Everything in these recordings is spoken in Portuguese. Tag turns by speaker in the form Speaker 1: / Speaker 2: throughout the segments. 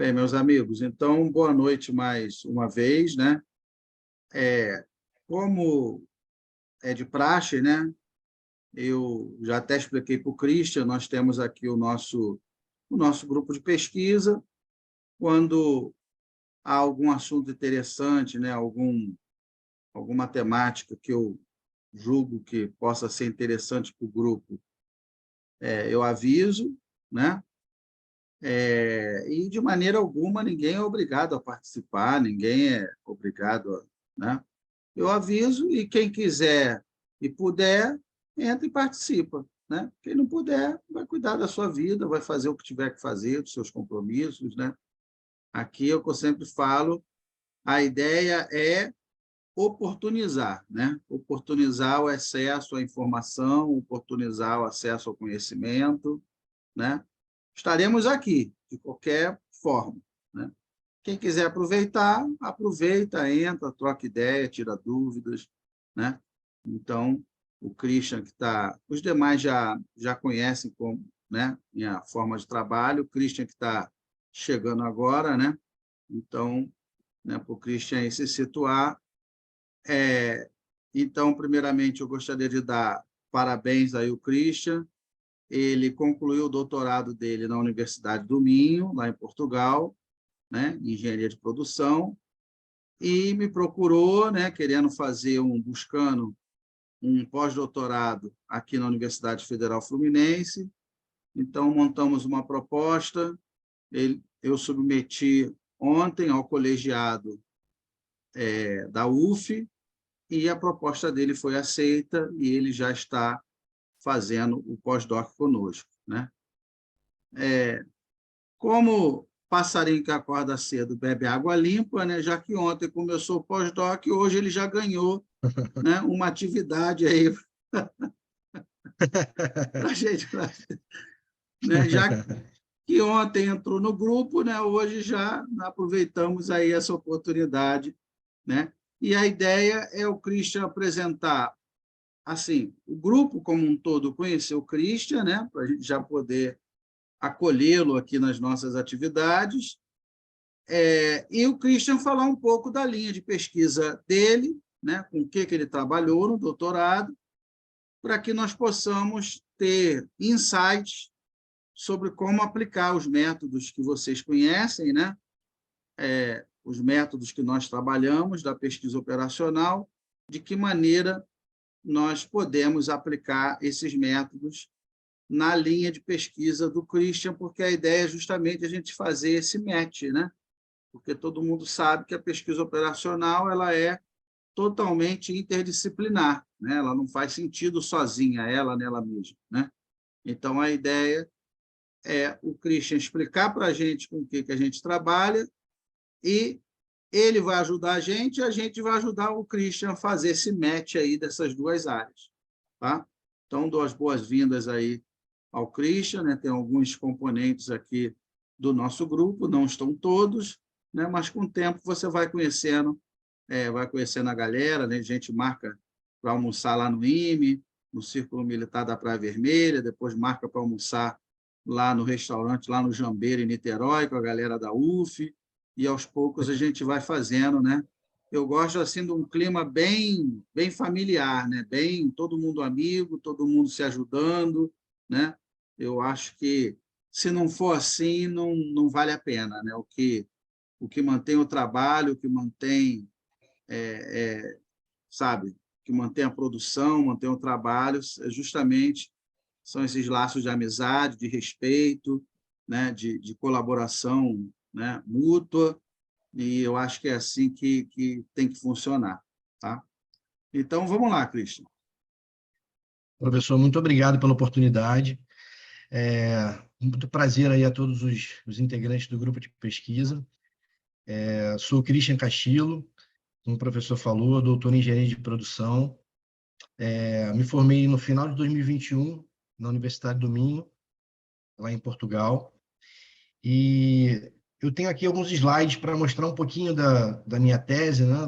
Speaker 1: Bem, meus amigos, então, boa noite mais uma vez, né? Como é de praxe, né? Eu já até expliquei para o Christian, nós temos aqui o nosso grupo de pesquisa. Quando há algum assunto interessante, né? Alguma temática que eu julgo que possa ser interessante para o grupo, eu aviso, né? E, de maneira alguma, ninguém é obrigado a participar, ninguém é obrigado a, né? Eu aviso e quem quiser e puder, entra e participa, né? Quem não puder, vai cuidar da sua vida, vai fazer o que tiver que fazer, dos seus compromissos, né? Aqui é o que eu sempre falo, a ideia é oportunizar, né? Oportunizar o acesso à informação, oportunizar o acesso ao conhecimento, né? Estaremos aqui, de qualquer forma, né? Quem quiser aproveitar, aproveita, entra, troca ideia, tira dúvidas, né? Então, o Christian que está... Os demais já conhecem como, né, minha forma de trabalho, o Christian que está chegando agora, né? Então, né, para o Christian aí se situar. Então, primeiramente, eu gostaria de dar parabéns aí ao Christian. Ele concluiu o doutorado dele na Universidade do Minho, lá em Portugal, né, em engenharia de produção, e me procurou, né, buscando um pós-doutorado aqui na Universidade Federal Fluminense. Então, montamos uma proposta, eu submeti ontem ao colegiado da UF, e a proposta dele foi aceita, e ele já está fazendo o pós-doc conosco, né? Como passarinho que acorda cedo bebe água limpa, né? Já que ontem começou o pós-doc, hoje ele já ganhou, né, uma atividade aí para a gente, né? Já que ontem entrou no grupo, né? Hoje já aproveitamos aí essa oportunidade, né? E a ideia é o Christian apresentar, assim, o grupo como um todo conhecer o Christian, né? Para a gente já poder acolhê-lo aqui nas nossas atividades. E o Christian falar um pouco da linha de pesquisa dele, né, com o que ele trabalhou no doutorado, para que nós possamos ter insights sobre como aplicar os métodos que vocês conhecem, né, os métodos que nós trabalhamos da pesquisa operacional, de que maneira nós podemos aplicar esses métodos na linha de pesquisa do Christian, porque a ideia é justamente a gente fazer esse match, né? Porque todo mundo sabe que a pesquisa operacional ela é totalmente interdisciplinar, né? Ela não faz sentido sozinha, ela nela mesma, né? Então, a ideia é o Christian explicar para a gente com o que a gente trabalha, e ele vai ajudar a gente vai ajudar o Christian a fazer esse match aí dessas duas áreas, tá? Então, dou as boas-vindas aí ao Christian, né? Tem alguns componentes aqui do nosso grupo, não estão todos, né? Mas com o tempo você vai conhecendo a galera, né? A gente marca para almoçar lá no IME, no Círculo Militar da Praia Vermelha, depois marca para almoçar lá no restaurante, lá no Jambeiro, em Niterói, com a galera da UF, e aos poucos a gente vai fazendo, né? Eu gosto assim de um clima bem familiar, né? Bem todo mundo amigo, todo mundo se ajudando, né? Eu acho que se não for assim, não vale a pena, né? O que mantém o trabalho, o que mantém, sabe, que mantém a produção, mantém o trabalho, justamente são esses laços de amizade, de respeito, né? De colaboração, né? Mútua, e eu acho que é assim que tem que funcionar, tá? Então, vamos lá, Christian.
Speaker 2: Professor, muito obrigado pela oportunidade. Muito prazer aí a todos os integrantes do grupo de pesquisa. Sou o Christian Castillo, como o professor falou, doutor em engenharia de produção. Me formei no final de 2021 na Universidade do Minho, lá em Portugal. E eu tenho aqui alguns slides para mostrar um pouquinho da minha tese, né,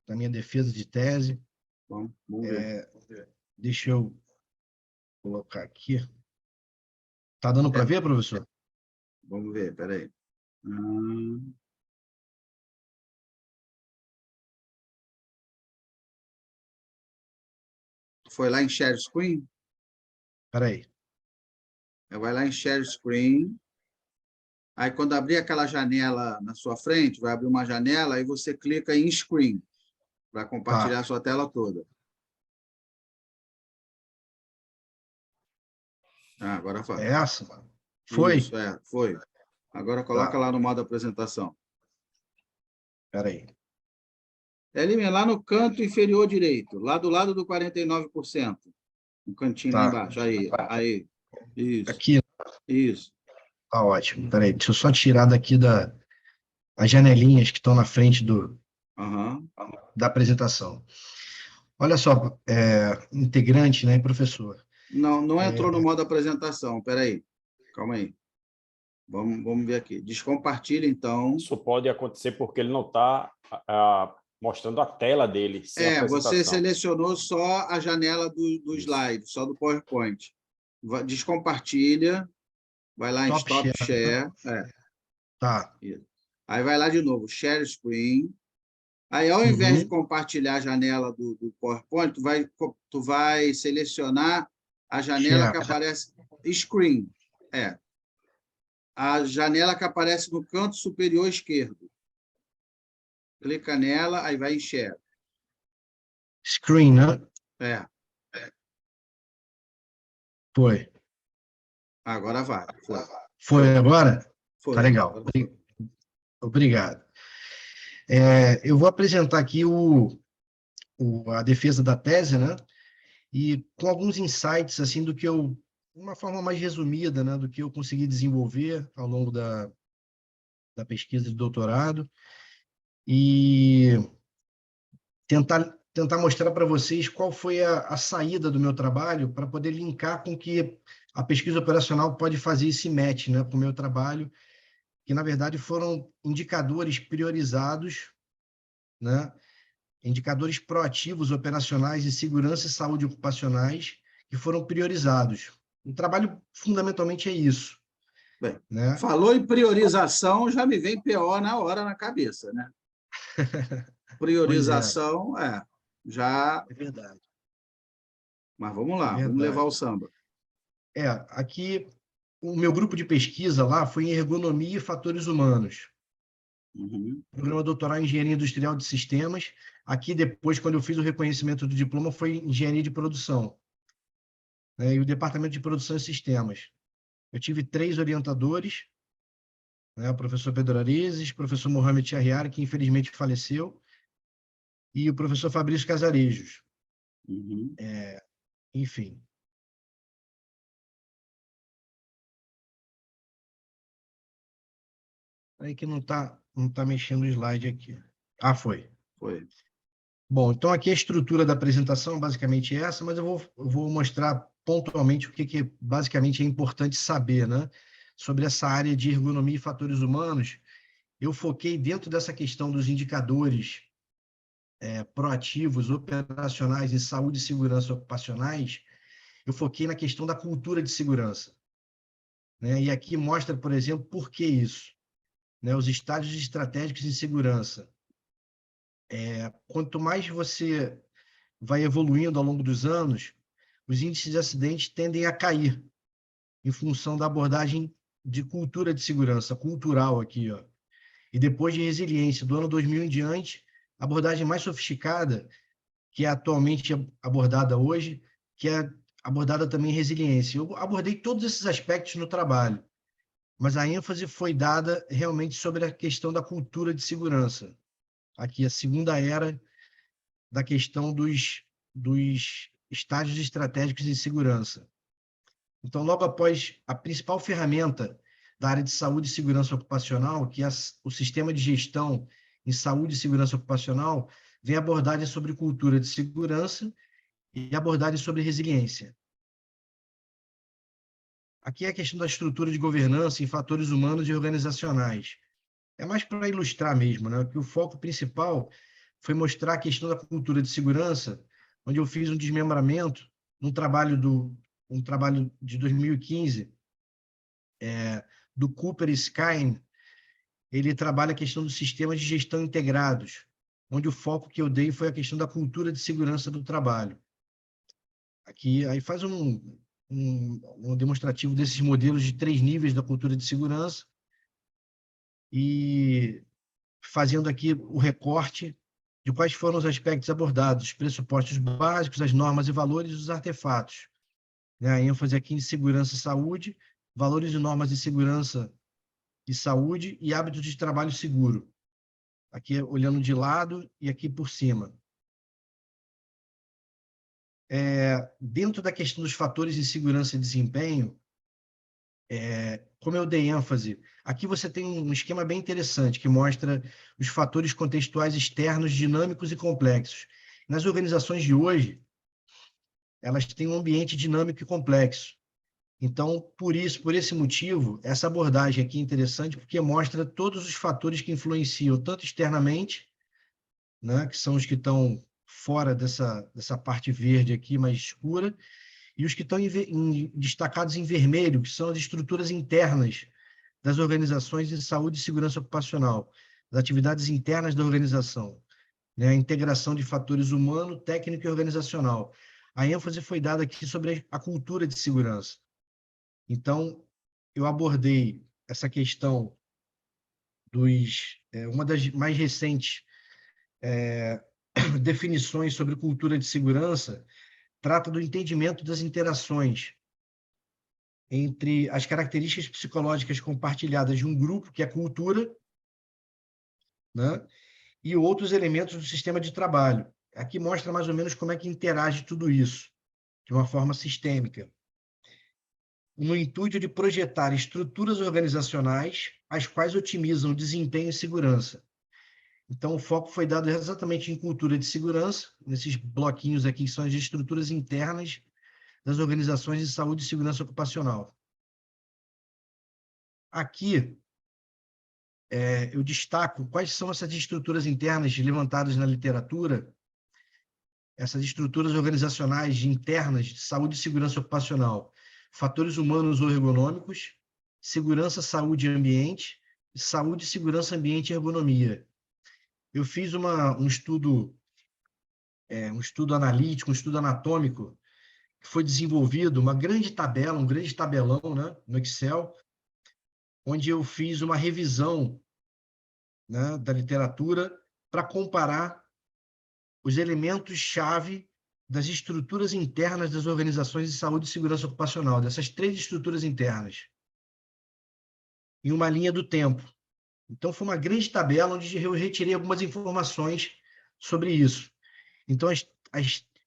Speaker 2: da minha defesa de tese.
Speaker 1: Bom, vamos ver.
Speaker 2: Deixa eu colocar aqui. Está dando para ver, professor?
Speaker 1: Vamos ver, espera aí. Ah. Foi lá em Share Screen?
Speaker 2: Espera aí.
Speaker 1: Vai lá em Share Screen. Aí, quando abrir aquela janela na sua frente, vai abrir uma janela, aí você clica em Screen, para compartilhar
Speaker 2: Tá.
Speaker 1: a sua tela toda. Ah, agora
Speaker 2: É
Speaker 1: vai.
Speaker 2: essa?
Speaker 1: Isso,
Speaker 2: Foi?
Speaker 1: foi. Agora coloca
Speaker 2: Tá.
Speaker 1: lá no modo apresentação.
Speaker 2: Espera aí.
Speaker 1: Elimina lá no canto inferior direito, lá do lado do 49%. Um cantinho lá
Speaker 2: Tá.
Speaker 1: embaixo. Aí. Isso,
Speaker 2: Aqui.
Speaker 1: isso.
Speaker 2: Tá ótimo. Espera aí. Deixa eu só tirar daqui as janelinhas que estão na frente
Speaker 1: Aham.
Speaker 2: da apresentação. Olha só, integrante, né, professor?
Speaker 1: Não entrou no modo apresentação. Espera aí. Calma aí. Vamos ver aqui. Descompartilha, então.
Speaker 3: Isso pode acontecer porque ele não está mostrando a tela dele sem
Speaker 1: Você
Speaker 3: apresentação.
Speaker 1: selecionou só a janela do slide, só do PowerPoint. Descompartilha, vai lá em
Speaker 2: Top
Speaker 1: Stop
Speaker 2: share.
Speaker 1: Share.
Speaker 2: Tá.
Speaker 1: Aí vai lá de novo, Share Screen. Aí, ao invés de compartilhar a janela do PowerPoint, tu vai selecionar a janela que
Speaker 2: Share.
Speaker 1: aparece, Screen. A janela que aparece no canto superior esquerdo. Clica nela, aí vai em Share.
Speaker 2: Screen, né? Foi.
Speaker 1: Agora vai.
Speaker 2: Foi agora?
Speaker 1: Foi.
Speaker 2: Tá legal. Obrigado. Eu vou apresentar aqui a defesa da tese, né? E com alguns insights, assim, uma forma mais resumida, né, do que eu consegui desenvolver ao longo da pesquisa de doutorado e tentar mostrar para vocês qual foi a saída do meu trabalho para poder linkar com que a pesquisa operacional pode fazer esse match, né, com o meu trabalho, que, na verdade, foram indicadores priorizados, né, indicadores proativos operacionais de segurança e saúde ocupacionais que foram priorizados. O trabalho, fundamentalmente, é isso.
Speaker 1: Bem,
Speaker 2: Né?
Speaker 1: falou em priorização, já me vem PO na hora na cabeça, né? Priorização, já...
Speaker 2: É verdade.
Speaker 1: Mas vamos lá, vamos
Speaker 2: Verdade.
Speaker 1: levar o samba.
Speaker 2: Aqui, o meu grupo de pesquisa lá foi em ergonomia e fatores humanos.
Speaker 1: Uhum.
Speaker 2: Programa doutoral em engenharia industrial de sistemas. Aqui, depois, quando eu fiz o reconhecimento do diploma, foi em engenharia de produção, né? E o departamento de produção e sistemas. Eu tive 3 orientadores, né? O professor Pedro Arizes, o professor Mohamed Shahriar, que infelizmente faleceu, e o professor Fabrício Casarejos.
Speaker 1: Uhum.
Speaker 2: Enfim. Aí que não tá mexendo o slide aqui. Ah, foi.
Speaker 1: Foi.
Speaker 2: Bom, então aqui a estrutura da apresentação é basicamente essa, mas eu vou mostrar pontualmente o que basicamente é importante saber, né? Sobre essa área de ergonomia e fatores humanos. Eu foquei dentro dessa questão dos indicadores proativos, operacionais em saúde e segurança ocupacionais, eu foquei na questão da cultura de segurança, né? E aqui mostra, por exemplo, por que isso, né? Os estágios estratégicos de segurança. Quanto mais você vai evoluindo ao longo dos anos, os índices de acidentes tendem a cair em função da abordagem de cultura de segurança, cultural aqui, ó. E depois de resiliência, do ano 2000 em diante, a abordagem mais sofisticada, que é atualmente abordada hoje, que é abordada também em resiliência. Eu abordei todos esses aspectos no trabalho, mas a ênfase foi dada realmente sobre a questão da cultura de segurança. Aqui, a segunda era da questão dos estágios estratégicos de segurança. Então, logo após a principal ferramenta da área de saúde e segurança ocupacional, que é o sistema de gestão em saúde e segurança ocupacional, vem a abordagem sobre cultura de segurança e a abordagem sobre resiliência. Aqui é a questão da estrutura de governança em fatores humanos e organizacionais. É mais para ilustrar mesmo, né? Que o foco principal foi mostrar a questão da cultura de segurança, onde eu fiz um desmembramento um trabalho de 2015, do Cooper e Skine, ele trabalha a questão dos sistemas de gestão integrados, onde o foco que eu dei foi a questão da cultura de segurança do trabalho. Aqui, aí faz um demonstrativo desses modelos de 3 níveis da cultura de segurança e fazendo aqui o recorte de quais foram os aspectos abordados, os pressupostos básicos, as normas e valores e os artefatos. A ênfase aqui em segurança e saúde, valores e normas de segurança e saúde e hábitos de trabalho seguro. Aqui olhando de lado e aqui por cima. Dentro da questão dos fatores de segurança e desempenho, como eu dei ênfase, aqui você tem um esquema bem interessante que mostra os fatores contextuais externos dinâmicos e complexos. Nas organizações de hoje, elas têm um ambiente dinâmico e complexo. Então, por esse motivo, essa abordagem aqui é interessante porque mostra todos os fatores que influenciam, tanto externamente, né, que são os que estão fora dessa parte verde aqui, mais escura, e os que estão destacados em vermelho, que são as estruturas internas das organizações de saúde e segurança ocupacional, as atividades internas da organização, né, a integração de fatores humano, técnico e organizacional. A ênfase foi dada aqui sobre a cultura de segurança. Então, eu abordei essa questão uma das mais recentes definições sobre cultura de segurança, trata do entendimento das interações entre as características psicológicas compartilhadas de um grupo, que é a cultura, né, e outros elementos do sistema de trabalho. Aqui mostra mais ou menos como é que interage tudo isso, de uma forma sistêmica, no intuito de projetar estruturas organizacionais as quais otimizam o desempenho e segurança. Então, o foco foi dado exatamente em cultura de segurança, nesses bloquinhos aqui, que são as estruturas internas das organizações de saúde e segurança ocupacional. Aqui, eu destaco quais são essas estruturas internas levantadas na literatura, essas estruturas organizacionais internas de saúde e segurança ocupacional, fatores humanos ou ergonômicos, segurança, saúde e ambiente, saúde, segurança, ambiente e ergonomia. Eu fiz um estudo analítico, um estudo anatômico, que foi desenvolvido, uma grande tabela, um grande tabelão, né, no Excel, onde eu fiz uma revisão, né, da literatura para comparar os elementos-chave das estruturas internas das organizações de saúde e segurança ocupacional, dessas 3 estruturas internas, em uma linha do tempo. Então, foi uma grande tabela onde eu retirei algumas informações sobre isso. Então,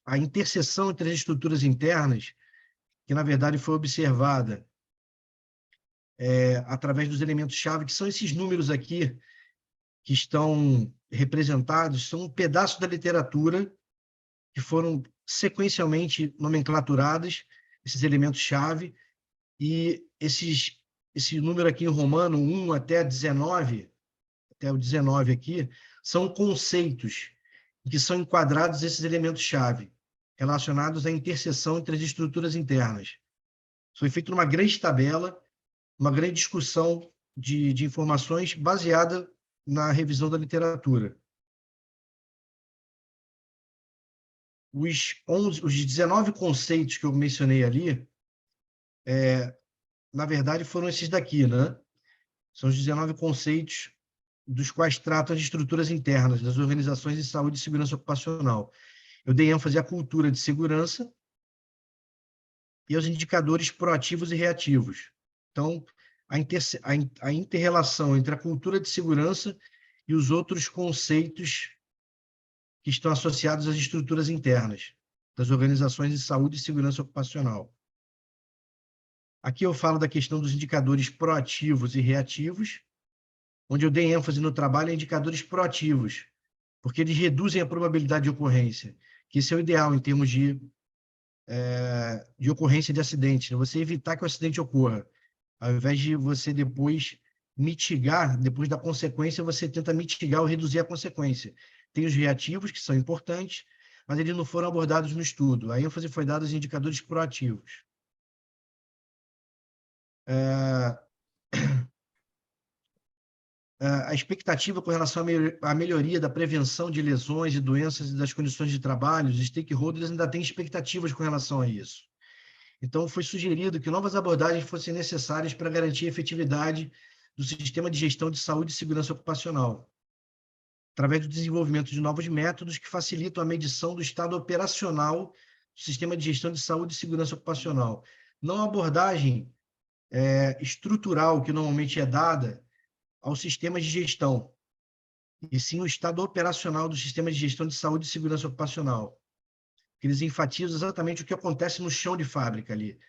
Speaker 2: a interseção entre as estruturas internas, que, na verdade, foi observada através dos elementos-chave, que são esses números aqui, que estão representados, são um pedaço da literatura que foram sequencialmente nomenclaturados, esses elementos-chave, e esse número aqui em romano, 1 até 19, até o 19 aqui, são conceitos que são enquadrados esses elementos-chave, relacionados à interseção entre as estruturas internas. Foi feita uma grande tabela, uma grande discussão de informações baseada na revisão da literatura. Os 19 conceitos que eu mencionei ali, na verdade, foram esses daqui, né? São os 19 conceitos dos quais tratam as estruturas internas das organizações de saúde e segurança ocupacional. Eu dei ênfase à cultura de segurança e aos indicadores proativos e reativos. Então, a inter-relação entre a cultura de segurança e os outros conceitos que estão associados às estruturas internas das organizações de saúde e segurança ocupacional. Aqui eu falo da questão dos indicadores proativos e reativos, onde eu dei ênfase no trabalho em indicadores proativos, porque eles reduzem a probabilidade de ocorrência, que esse é o ideal em termos de ocorrência de acidente, né? Você evitar que o acidente ocorra, ao invés de você depois mitigar, depois da consequência, você tenta mitigar ou reduzir a consequência. Tem os reativos, que são importantes, mas eles não foram abordados no estudo. A ênfase foi dada aos indicadores proativos. a expectativa com relação à melhoria da prevenção de lesões e doenças e das condições de trabalho, os stakeholders ainda têm expectativas com relação a isso. Então, foi sugerido que novas abordagens fossem necessárias para garantir a efetividade do sistema de gestão de saúde e segurança ocupacional, através do desenvolvimento de novos métodos que facilitam a medição do estado operacional do sistema de gestão de saúde e segurança ocupacional. Não a abordagem estrutural que normalmente é dada aos sistemas de gestão, e sim o estado operacional do sistema de gestão de saúde e segurança ocupacional. Eles enfatizam exatamente o que acontece no chão de fábrica ali,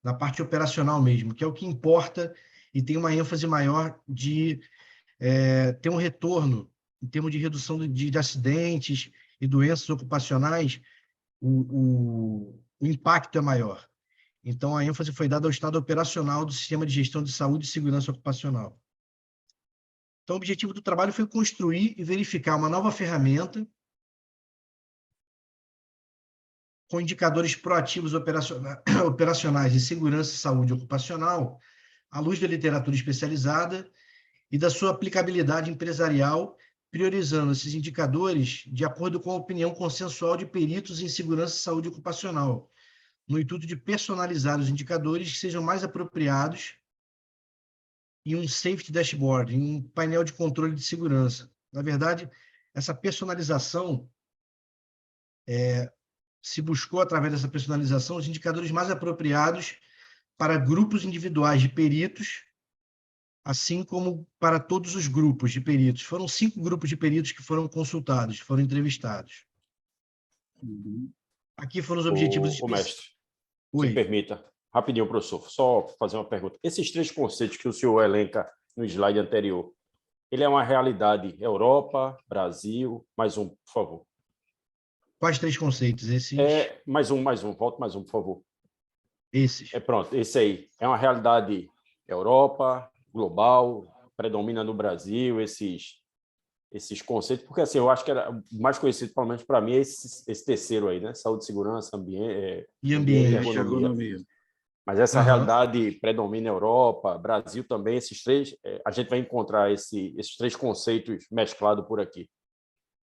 Speaker 2: na parte operacional mesmo, que é o que importa e tem uma ênfase maior de ter um retorno em termos de redução de acidentes e doenças ocupacionais, o impacto é maior. Então, a ênfase foi dada ao estado operacional do sistema de gestão de saúde e segurança ocupacional. Então, o objetivo do trabalho foi construir e verificar uma nova ferramenta com indicadores proativos operacionais de segurança e saúde ocupacional, à luz da literatura especializada e da sua aplicabilidade empresarial, priorizando esses indicadores de acordo com a opinião consensual de peritos em segurança e saúde ocupacional, no intuito de personalizar os indicadores que sejam mais apropriados em um safety dashboard, em um painel de controle de segurança. Na verdade, essa personalização se buscou, através dessa personalização, os indicadores mais apropriados para grupos individuais de peritos, assim como para todos os grupos de peritos. Foram 5 grupos de peritos que foram consultados, foram entrevistados. Aqui foram os objetivos
Speaker 3: O mestre,
Speaker 2: Oi.
Speaker 3: se permita, rapidinho, professor, só fazer uma pergunta. Esses 3 conceitos que o senhor elenca no slide anterior, ele é uma realidade Europa, Brasil, mais um, por favor.
Speaker 2: Quais 3 conceitos? Esses?
Speaker 3: Mais um, volte mais um, por favor.
Speaker 2: Esses.
Speaker 3: Pronto, esse aí. É uma realidade Europa, global, predomina no Brasil, esses conceitos, porque assim, eu acho que era mais conhecido, pelo menos para mim, esse terceiro aí, né? Saúde, segurança, ambiente
Speaker 2: e ambiente,
Speaker 3: ergonomia. Mas essa realidade predomina Europa, Brasil também, esses 3, a gente vai encontrar esses 3 conceitos mesclados por aqui.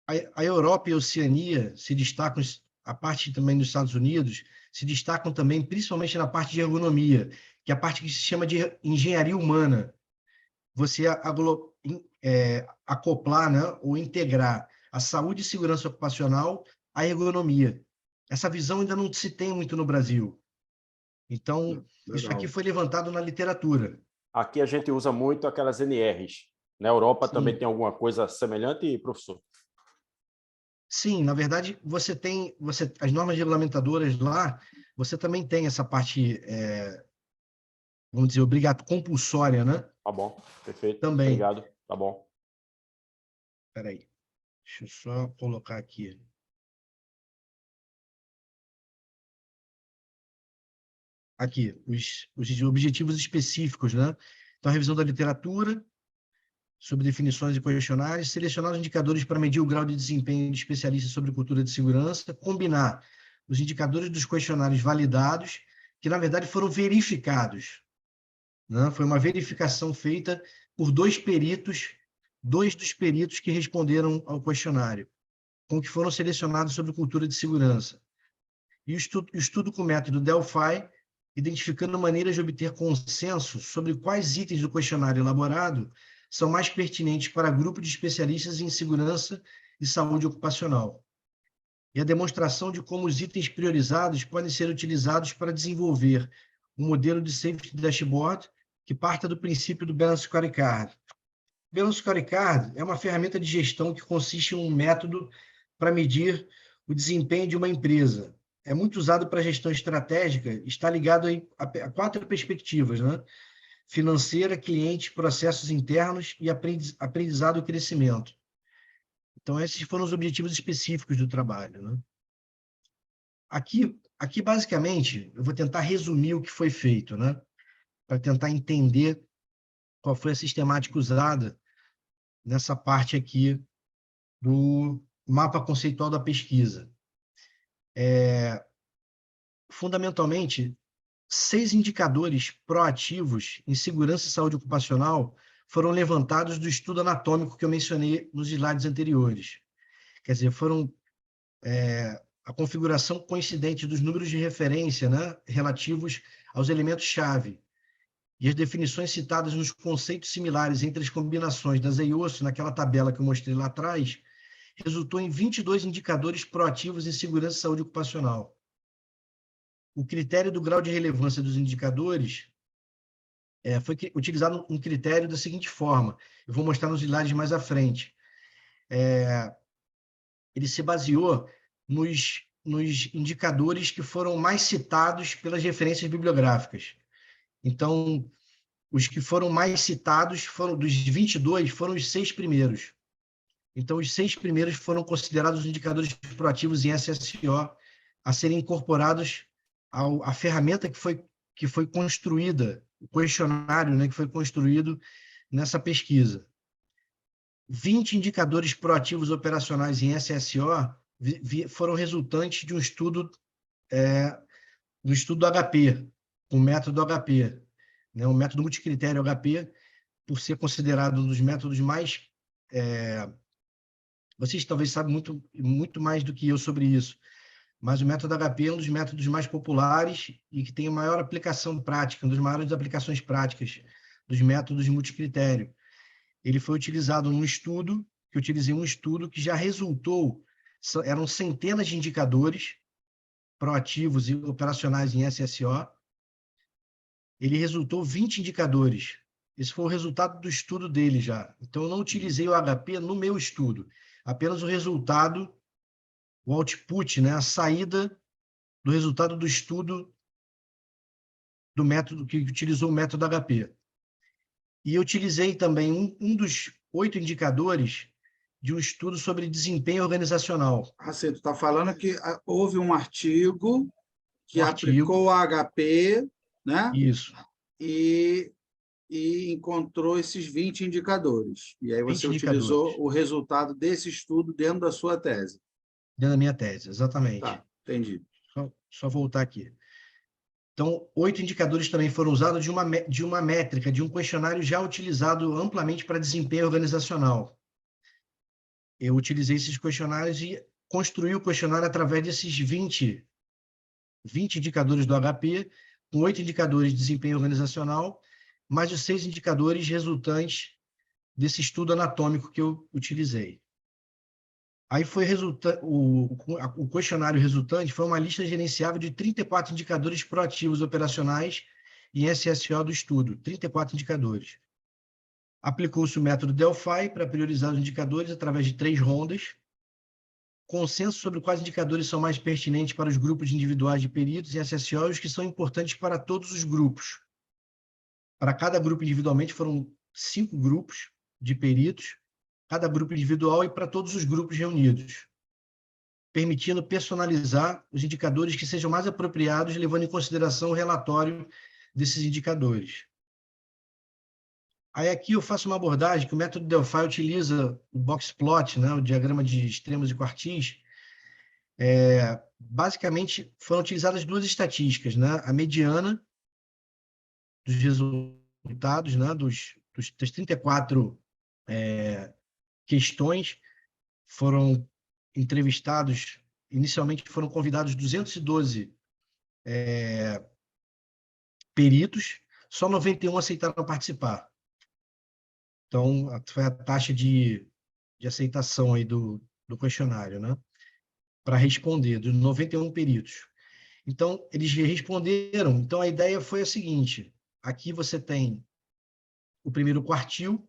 Speaker 2: A Europa e a Oceania se destacam, a parte também dos Estados Unidos, se destacam também, principalmente na parte de ergonomia, que é a parte que se chama de engenharia humana. Você acoplar, né, ou integrar a saúde e segurança ocupacional à ergonomia. Essa visão ainda não se tem muito no Brasil. Então, isso aqui foi levantado na literatura.
Speaker 3: Aqui a gente usa muito aquelas NRs. Na Europa também tem alguma coisa semelhante, professor?
Speaker 2: Sim, na verdade, as normas regulamentadoras lá, você também tem essa parte, vamos dizer, compulsória, né?
Speaker 3: Tá bom, perfeito.
Speaker 2: Também.
Speaker 3: Obrigado, tá bom.
Speaker 2: Espera aí, deixa eu só colocar aqui. Aqui, os objetivos específicos, né? Então, a revisão da literatura sobre definições e questionários, selecionar os indicadores para medir o grau de desempenho de especialistas sobre cultura de segurança, combinar os indicadores dos questionários validados, que, na verdade, foram verificados. Né? Foi uma verificação feita por 2 dos peritos que responderam ao questionário, com que foram selecionados sobre cultura de segurança. E o estudo com o método Delphi, identificando maneiras de obter consenso sobre quais itens do questionário elaborado são mais pertinentes para grupo de especialistas em segurança e saúde ocupacional. E a demonstração de como os itens priorizados podem ser utilizados para desenvolver um modelo de safety dashboard que parta do princípio do Balance Scorecard. Balance Scorecard é uma ferramenta de gestão que consiste em um método para medir o desempenho de uma empresa. É muito usado para gestão estratégica, está ligado a 4 perspectivas, né? Financeira, cliente, processos internos e aprendizado e crescimento. Então, esses foram os objetivos específicos do trabalho, né? Aqui, basicamente, eu vou tentar resumir o que foi feito, né? Para tentar entender qual foi a sistemática usada nessa parte aqui do mapa conceitual da pesquisa. Fundamentalmente, 6 indicadores proativos em segurança e saúde ocupacional foram levantados do estudo anatômico que eu mencionei nos slides anteriores. Quer dizer, foram a configuração coincidente dos números de referência, né, relativos aos elementos-chave, e as definições citadas nos conceitos similares entre as combinações das EIOS, naquela tabela que eu mostrei lá atrás, resultou em 22 indicadores proativos em segurança e saúde ocupacional. O critério do grau de relevância dos indicadores foi utilizado um critério da seguinte forma, eu vou mostrar nos slides mais à frente. Ele se baseou nos indicadores que foram mais citados pelas referências bibliográficas. Então, os que foram mais citados, dos 22, foram os 6 primeiros. Então, os 6 primeiros foram considerados os indicadores proativos em SSO a serem incorporados à ferramenta que foi construída, o questionário, né, que foi construído nessa pesquisa. 20 indicadores proativos operacionais em SSO foram resultantes de um estudo do estudo HP, o método HP, né, o método multicritério HP, por ser considerado um dos métodos mais... vocês talvez sabem muito mais do que eu sobre isso, mas o método HP é um dos métodos mais populares e que tem a maior aplicação prática, uma das maiores aplicações práticas dos métodos de multicritério. Ele foi utilizado num estudo, que eu utilizei um estudo que já resultou, eram centenas de indicadores proativos e operacionais em SSO, ele resultou 20 indicadores. Esse foi o resultado do estudo dele já. Então, eu não utilizei o HP no meu estudo, apenas o resultado, o output, né, a saída do resultado do estudo do método que utilizou o método HP. E eu utilizei também um dos 8 indicadores de um estudo sobre desempenho organizacional.
Speaker 1: Você está falando que houve um artigo que aplicou a HP, né?
Speaker 2: Isso.
Speaker 1: E encontrou esses 20 indicadores. E aí você utilizou o resultado desse estudo dentro da sua tese.
Speaker 2: Dentro da minha tese, exatamente.
Speaker 1: Tá, entendi.
Speaker 2: Só voltar aqui. Então, 8 indicadores também foram usados de uma métrica, de um questionário já utilizado amplamente para desempenho organizacional. Eu utilizei esses questionários e construí o questionário através desses 20 indicadores do HP, com 8 indicadores de desempenho organizacional, mais os 6 indicadores resultantes desse estudo anatômico que eu utilizei. Aí foi o questionário resultante foi uma lista gerenciável de 34 indicadores proativos operacionais em SSO do estudo, 34 indicadores. Aplicou-se o método Delphi para priorizar os indicadores através de 3 rondas. Consenso sobre quais indicadores são mais pertinentes para os grupos individuais de peritos em SSO e os que são importantes para todos os grupos. Para cada grupo individualmente foram 5 grupos de peritos, cada grupo individual e para todos os grupos reunidos, permitindo personalizar os indicadores que sejam mais apropriados, levando em consideração o relatório desses indicadores. Aí aqui eu faço uma abordagem que o método Delphi utiliza o box plot, né, o diagrama de extremos e quartis. Basicamente, foram utilizadas 2 estatísticas, né, a mediana dos resultados, né, das 34 questões, foram entrevistados, inicialmente foram convidados 212 peritos, só 91 aceitaram participar. Então, foi a taxa de aceitação aí do questionário, né? Para responder, dos 91 peritos. Então, eles responderam. Então, a ideia foi a seguinte: aqui você tem o primeiro quartil,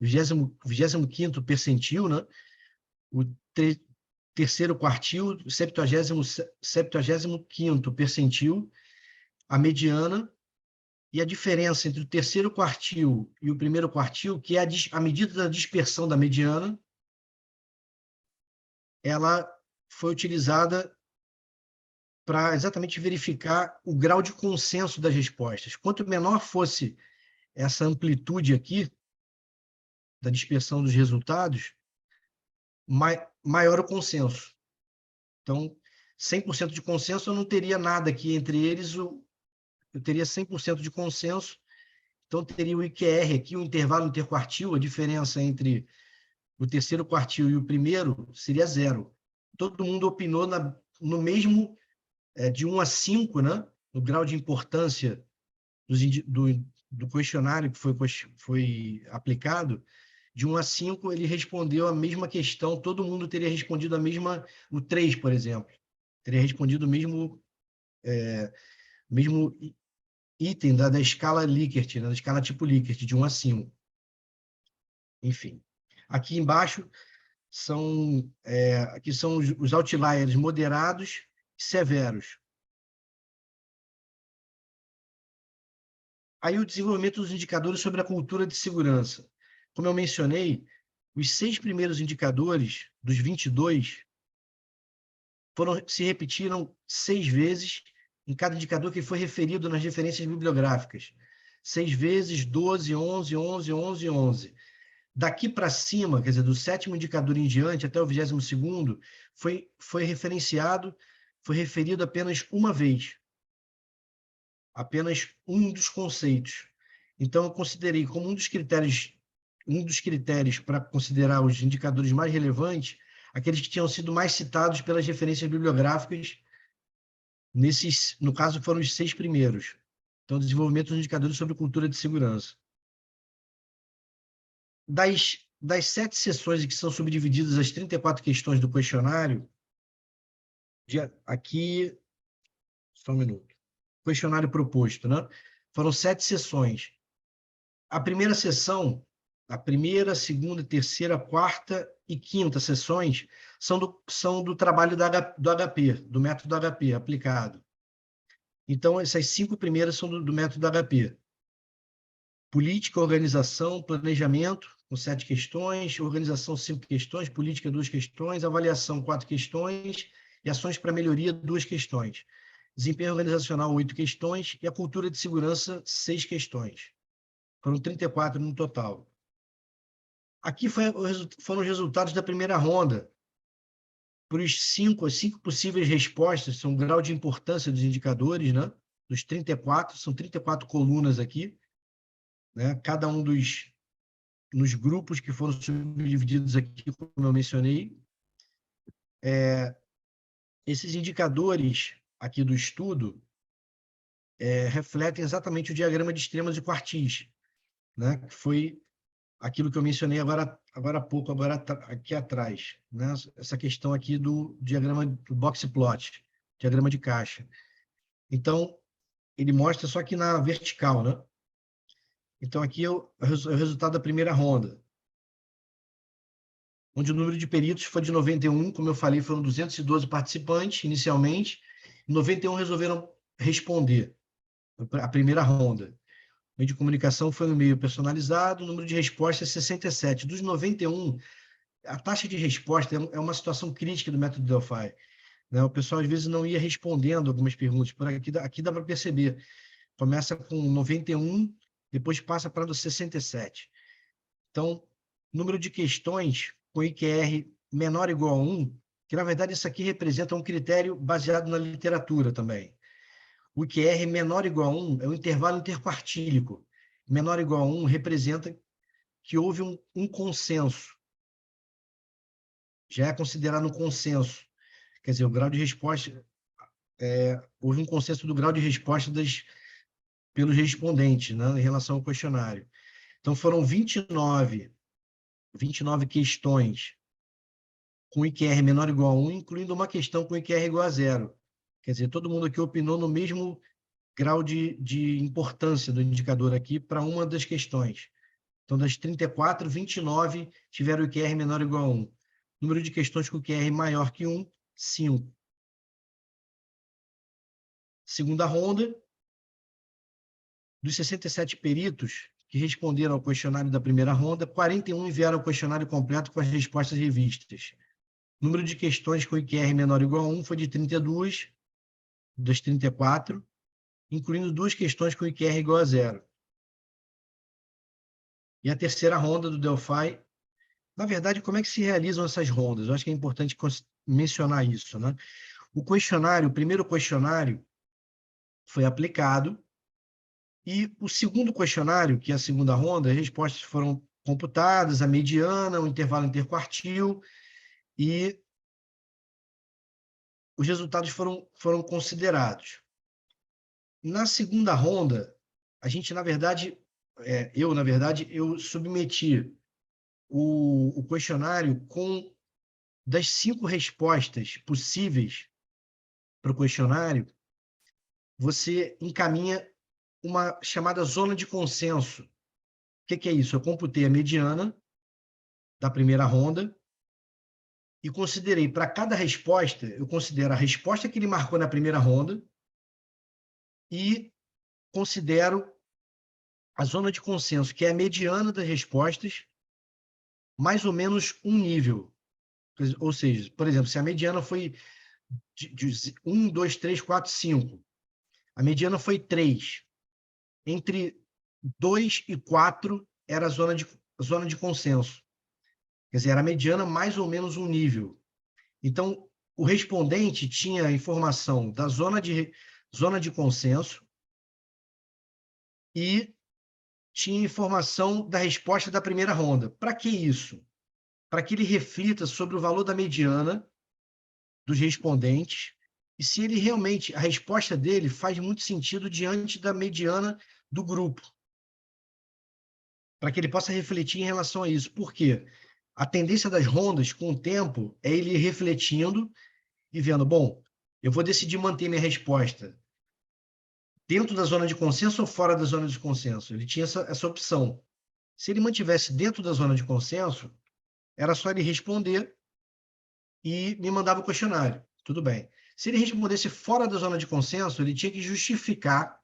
Speaker 2: 25º percentil, né? O terceiro quartil, 75º percentil, a mediana, e a diferença entre o terceiro quartil e o primeiro quartil, que é a medida da dispersão da mediana, ela foi utilizada para exatamente verificar o grau de consenso das respostas. Quanto menor fosse essa amplitude aqui da dispersão dos resultados, maior o consenso. Então, 100% de consenso, eu não teria nada aqui entre eles, eu teria 100% de consenso, Então, teria o IQR aqui, o intervalo interquartil, a diferença entre o terceiro quartil e o primeiro seria 0. Todo mundo opinou no mesmo, de 1 a 5, né? No grau de importância do questionário que foi aplicado. De 1 a 5, ele respondeu a mesma questão, todo mundo teria respondido o 3, por exemplo. Teria respondido o mesmo item da escala Likert, né? Da escala tipo Likert, de 1 a 5. Enfim. Aqui embaixo aqui são os outliers moderados e severos. Aí o desenvolvimento dos indicadores sobre a cultura de segurança. Como eu mencionei, os 6 primeiros indicadores dos 22 se repetiram 6 vezes em cada indicador que foi referido nas referências bibliográficas. 6 vezes, 12, 11, 11, 11, 11. Daqui para cima, quer dizer, do 7º indicador em diante até o 22º, foi referido apenas uma vez. Apenas um dos conceitos. Então, eu considerei como um dos critérios para considerar os indicadores mais relevantes, aqueles que tinham sido mais citados pelas referências bibliográficas, no caso, foram os 6 primeiros. Então, desenvolvimento dos indicadores sobre cultura de segurança. Das 7 sessões que são subdivididas as 34 questões do questionário, aqui, só um minuto, questionário proposto, né? Foram 7 sessões. A primeira sessão, a primeira, segunda, terceira, quarta e quinta sessões são do trabalho do HP, do método HP aplicado. Então, essas 5 primeiras são do método HP. Política, organização, planejamento, com 7 questões, organização, 5 questões, política, 2 questões, avaliação, 4 questões, e ações para melhoria, 2 questões. Desempenho organizacional, 8 questões, e a cultura de segurança, 6 questões. Foram 34 no total. Aqui foram os resultados da primeira ronda. As 5 possíveis respostas, são o grau de importância dos indicadores, né? Dos 34, são 34 colunas aqui, né? Cada um nos grupos que foram subdivididos aqui, como eu mencionei. Esses indicadores aqui do estudo refletem exatamente o diagrama de extremas e quartis, né? Que foi aquilo que eu mencionei agora há pouco, aqui atrás, né? Essa questão aqui do diagrama do box plot, diagrama de caixa. Então, ele mostra só aqui na vertical, né? Então, aqui é o resultado da primeira ronda, onde o número de peritos foi de 91, como eu falei, foram 212 participantes inicialmente, 91 resolveram responder a primeira ronda. O meio de comunicação foi no meio personalizado, o número de respostas é 67. Dos 91, a taxa de resposta é uma situação crítica do método Delphi, né? O pessoal, às vezes, não ia respondendo algumas perguntas. Por aqui dá para perceber. Começa com 91, depois passa para 67. Então, número de questões com IQR menor ou igual a 1, que, na verdade, isso aqui representa um critério baseado na literatura também. O IQR menor ou igual a 1 é o intervalo interquartílico. Menor ou igual a 1 representa que houve um consenso. Já é considerado um consenso. Quer dizer, o grau de resposta... houve um consenso do grau de resposta pelos respondentes, né, em relação ao questionário. Então, foram 29 questões com IQR menor ou igual a 1, incluindo uma questão com IQR igual a 0. Quer dizer, todo mundo aqui opinou no mesmo grau de importância do indicador aqui para uma das questões. Então, das 34, 29 tiveram IQR menor ou igual a 1. Número de questões com IQR maior que 1, 5. Segunda ronda, dos 67 peritos que responderam ao questionário da primeira ronda, 41 enviaram o questionário completo com as respostas revistas. O número de questões com IQR menor ou igual a 1 foi de 32, das 34, incluindo 2 questões com IQR igual a 0. E a terceira ronda do Delphi, na verdade, como é que se realizam essas rondas? Eu acho que é importante mencionar isso, né? O primeiro questionário foi aplicado, E o segundo questionário, que é a segunda ronda, as respostas foram computadas, a mediana, o intervalo interquartil, e os resultados foram considerados. Na segunda ronda, a gente, na verdade, eu submeti o questionário com das 5 respostas possíveis para o questionário, você encaminha uma chamada zona de consenso. O que é isso? Eu computei a mediana da primeira ronda e considerei, para cada resposta, eu considero a resposta que ele marcou na primeira ronda e considero a zona de consenso, que é a mediana das respostas, mais ou menos um nível. Ou seja, por exemplo, se a mediana foi de 1, 2, 3, 4, 5, a mediana foi 3. Entre 2 e 4 era a zona de consenso. Quer dizer, era a mediana mais ou menos um nível. Então, o respondente tinha a informação da zona de consenso e tinha informação da resposta da primeira ronda. Para que isso? Para que ele reflita sobre o valor da mediana dos respondentes e se ele realmente, a resposta dele faz muito sentido diante da mediana do grupo. Para que ele possa refletir em relação a isso. Por quê? A tendência das rondas, com o tempo, é ele refletindo e vendo, bom, eu vou decidir manter minha resposta dentro da zona de consenso ou fora da zona de consenso. Ele tinha essa opção. Se ele mantivesse dentro da zona de consenso, era só ele responder e me mandava o questionário. Tudo bem. Se ele respondesse fora da zona de consenso, ele tinha que justificar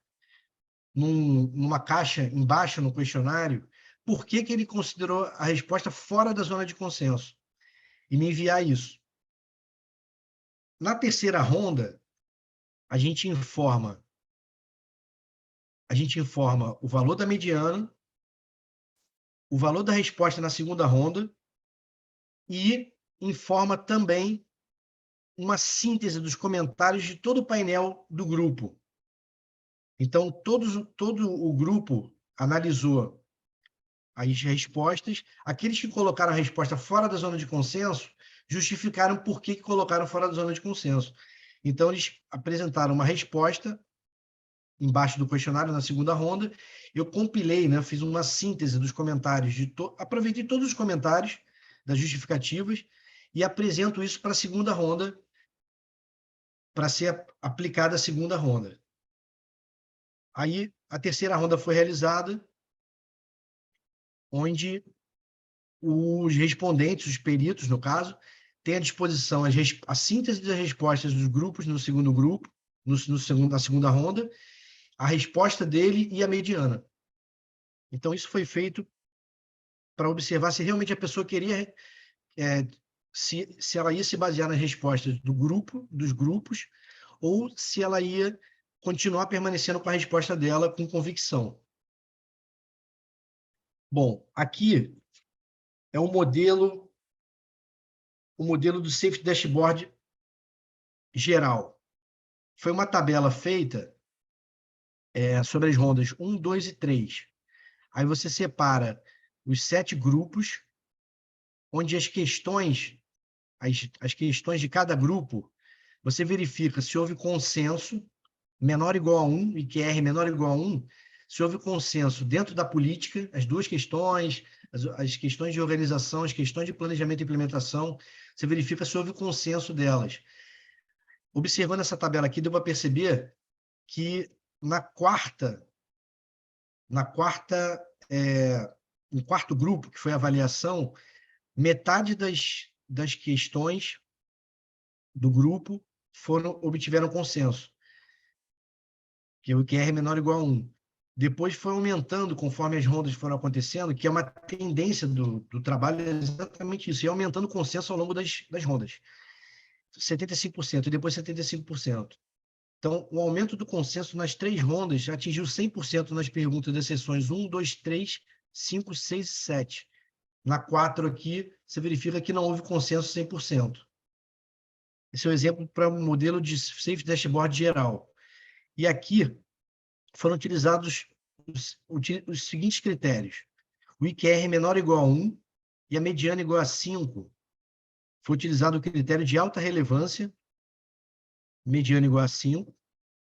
Speaker 2: numa caixa embaixo no questionário por que ele considerou a resposta fora da zona de consenso e me enviar isso. Na terceira ronda, a gente informa o valor da mediana, o valor da resposta na segunda ronda e informa também uma síntese dos comentários de todo o painel do grupo. Então, todo o grupo analisou as respostas. Aqueles que colocaram a resposta fora da zona de consenso justificaram por que colocaram fora da zona de consenso. Então, eles apresentaram uma resposta embaixo do questionário, na segunda ronda. Eu compilei, né, fiz uma síntese dos comentários, aproveitei todos os comentários das justificativas e apresento isso para a segunda ronda, para ser aplicada a segunda ronda. Aí, a terceira ronda foi realizada, onde os respondentes, os peritos, no caso, têm à disposição a síntese das respostas dos grupos no segundo grupo, na segunda ronda, a resposta dele e a mediana. Então, isso foi feito para observar se realmente a pessoa queria, se ela ia se basear nas respostas dos grupos, ou se ela ia continuar permanecendo com a resposta dela com convicção. Bom, aqui é o modelo do Safety Dashboard geral. Foi uma tabela feita sobre as rondas 1, 2 e 3. Aí você separa os 7 grupos, onde as questões de cada grupo, você verifica se houve consenso menor ou igual a 1 e QR menor ou igual a 1, se houve consenso dentro da política, as duas questões, as questões de organização, as questões de planejamento e implementação, você verifica se houve consenso delas. Observando essa tabela aqui, deu para perceber que no quarto grupo, que foi a avaliação, metade das questões do grupo obtiveram consenso, que é o QR menor ou igual a 1. Depois foi aumentando conforme as rondas foram acontecendo, que é uma tendência do trabalho, é exatamente isso, e aumentando o consenso ao longo das rondas. 75% e depois 75%. Então, o aumento do consenso nas 3 rondas já atingiu 100% nas perguntas das sessões 1, 2, 3, 5, 6 e 7. Na 4 aqui, você verifica que não houve consenso 100%. Esse é um exemplo para um modelo de Safety Dashboard geral. E aqui foram utilizados os seguintes critérios. O IQR menor ou igual a 1 e a mediana igual a 5. Foi utilizado o critério de alta relevância, mediana igual a 5,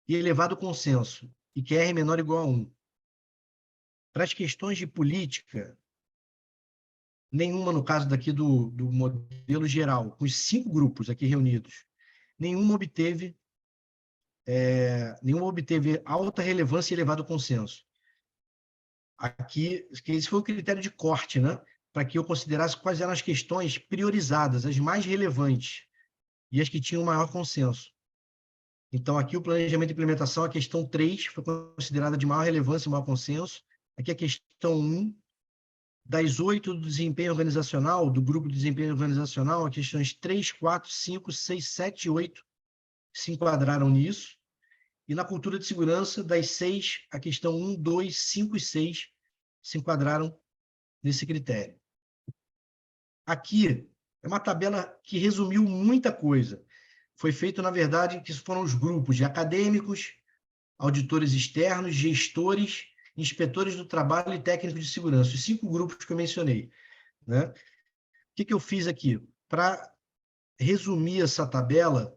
Speaker 2: e elevado consenso, IQR menor ou igual a 1. Para as questões de política, nenhuma, no caso daqui do modelo geral, com os 5 grupos aqui reunidos, nenhuma obteve alta relevância e elevado consenso. Aqui, esse foi o critério de corte, né? Para que eu considerasse quais eram as questões priorizadas, as mais relevantes, e as que tinham maior consenso. Então, aqui o planejamento e implementação, a questão 3 foi considerada de maior relevância e maior consenso. Aqui a questão 1, das 8 do desempenho organizacional, do grupo de desempenho organizacional, as questões 3, 4, 5, 6, 7 e 8 se enquadraram nisso. E na cultura de segurança, das 6, a questão 1, 2, 5 e 6 se enquadraram nesse critério. Aqui é uma tabela que resumiu muita coisa. Foi feito, na verdade, que foram os grupos de acadêmicos, auditores externos, gestores, inspetores do trabalho e técnicos de segurança, os 5 grupos que eu mencionei, né? O que eu fiz aqui? Para resumir essa tabela,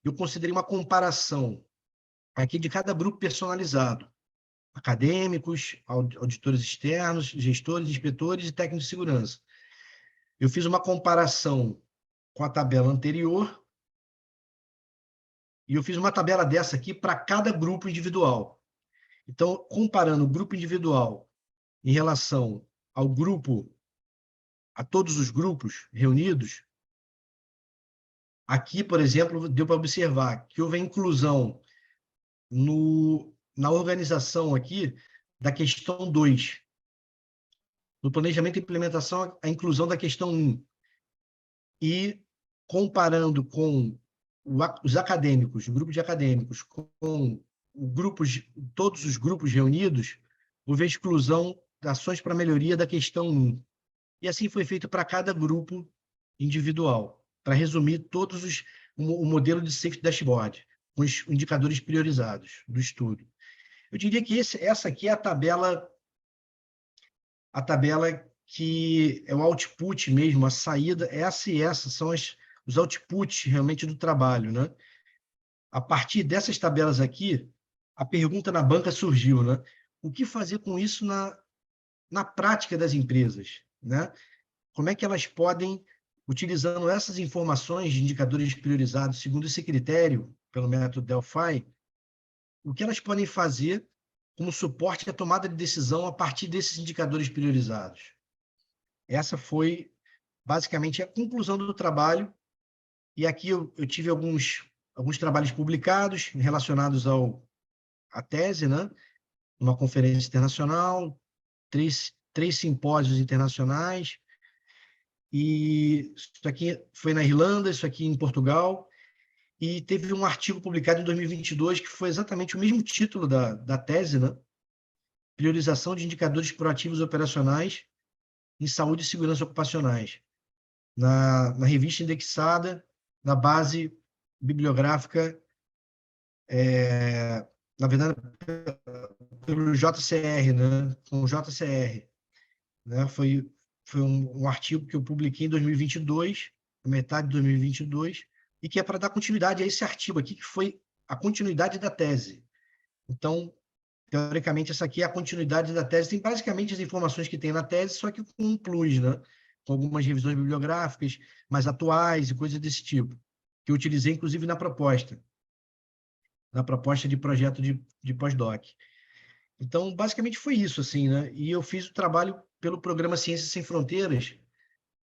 Speaker 2: eu considerei uma comparação aqui de cada grupo personalizado. Acadêmicos, auditores externos, gestores, inspetores e técnicos de segurança. Eu fiz uma comparação com a tabela anterior e eu fiz uma tabela dessa aqui para cada grupo individual. Então, comparando o grupo individual em relação ao grupo, a todos os grupos reunidos, aqui, por exemplo, deu para observar que houve a inclusão na organização aqui da questão 2. No planejamento e implementação, a inclusão da questão 1. E comparando com os acadêmicos, o grupo de acadêmicos, com todos os grupos reunidos, houve a exclusão de ações para melhoria da questão 1. E assim foi feito para cada grupo individual, para resumir o modelo de Safety Dashboard, com os indicadores priorizados do estudo. Eu diria que essa aqui é a tabela que é o output mesmo, a saída, essa e essa são os outputs realmente do trabalho, né? A partir dessas tabelas aqui, a pergunta na banca surgiu, né? O que fazer com isso na prática das empresas, né? Como é que elas podem, utilizando essas informações de indicadores priorizados segundo esse critério, pelo método Delphi, o que elas podem fazer como suporte à tomada de decisão a partir desses indicadores priorizados? Essa foi, basicamente, a conclusão do trabalho. E aqui eu tive alguns trabalhos publicados relacionados à tese, né? Uma conferência internacional, três simpósios internacionais, e isso aqui foi na Irlanda, isso aqui em Portugal, e teve um artigo publicado em 2022 que foi exatamente o mesmo título da tese, né? Priorização de indicadores proativos operacionais em saúde e segurança ocupacionais, na revista indexada, na base bibliográfica, na verdade, pelo JCR, né? Com o JCR. Né? Foi um artigo que eu publiquei em 2022, na metade de 2022, e que é para dar continuidade a esse artigo aqui, que foi a continuidade da tese. Então, teoricamente, essa aqui é a continuidade da tese. Tem basicamente as informações que tem na tese, só que com um plus, né? Com algumas revisões bibliográficas mais atuais e coisas desse tipo, que eu utilizei, inclusive, na proposta de projeto de pós-doc. Então, basicamente, foi isso, assim, né? E eu fiz o trabalho pelo programa Ciências Sem Fronteiras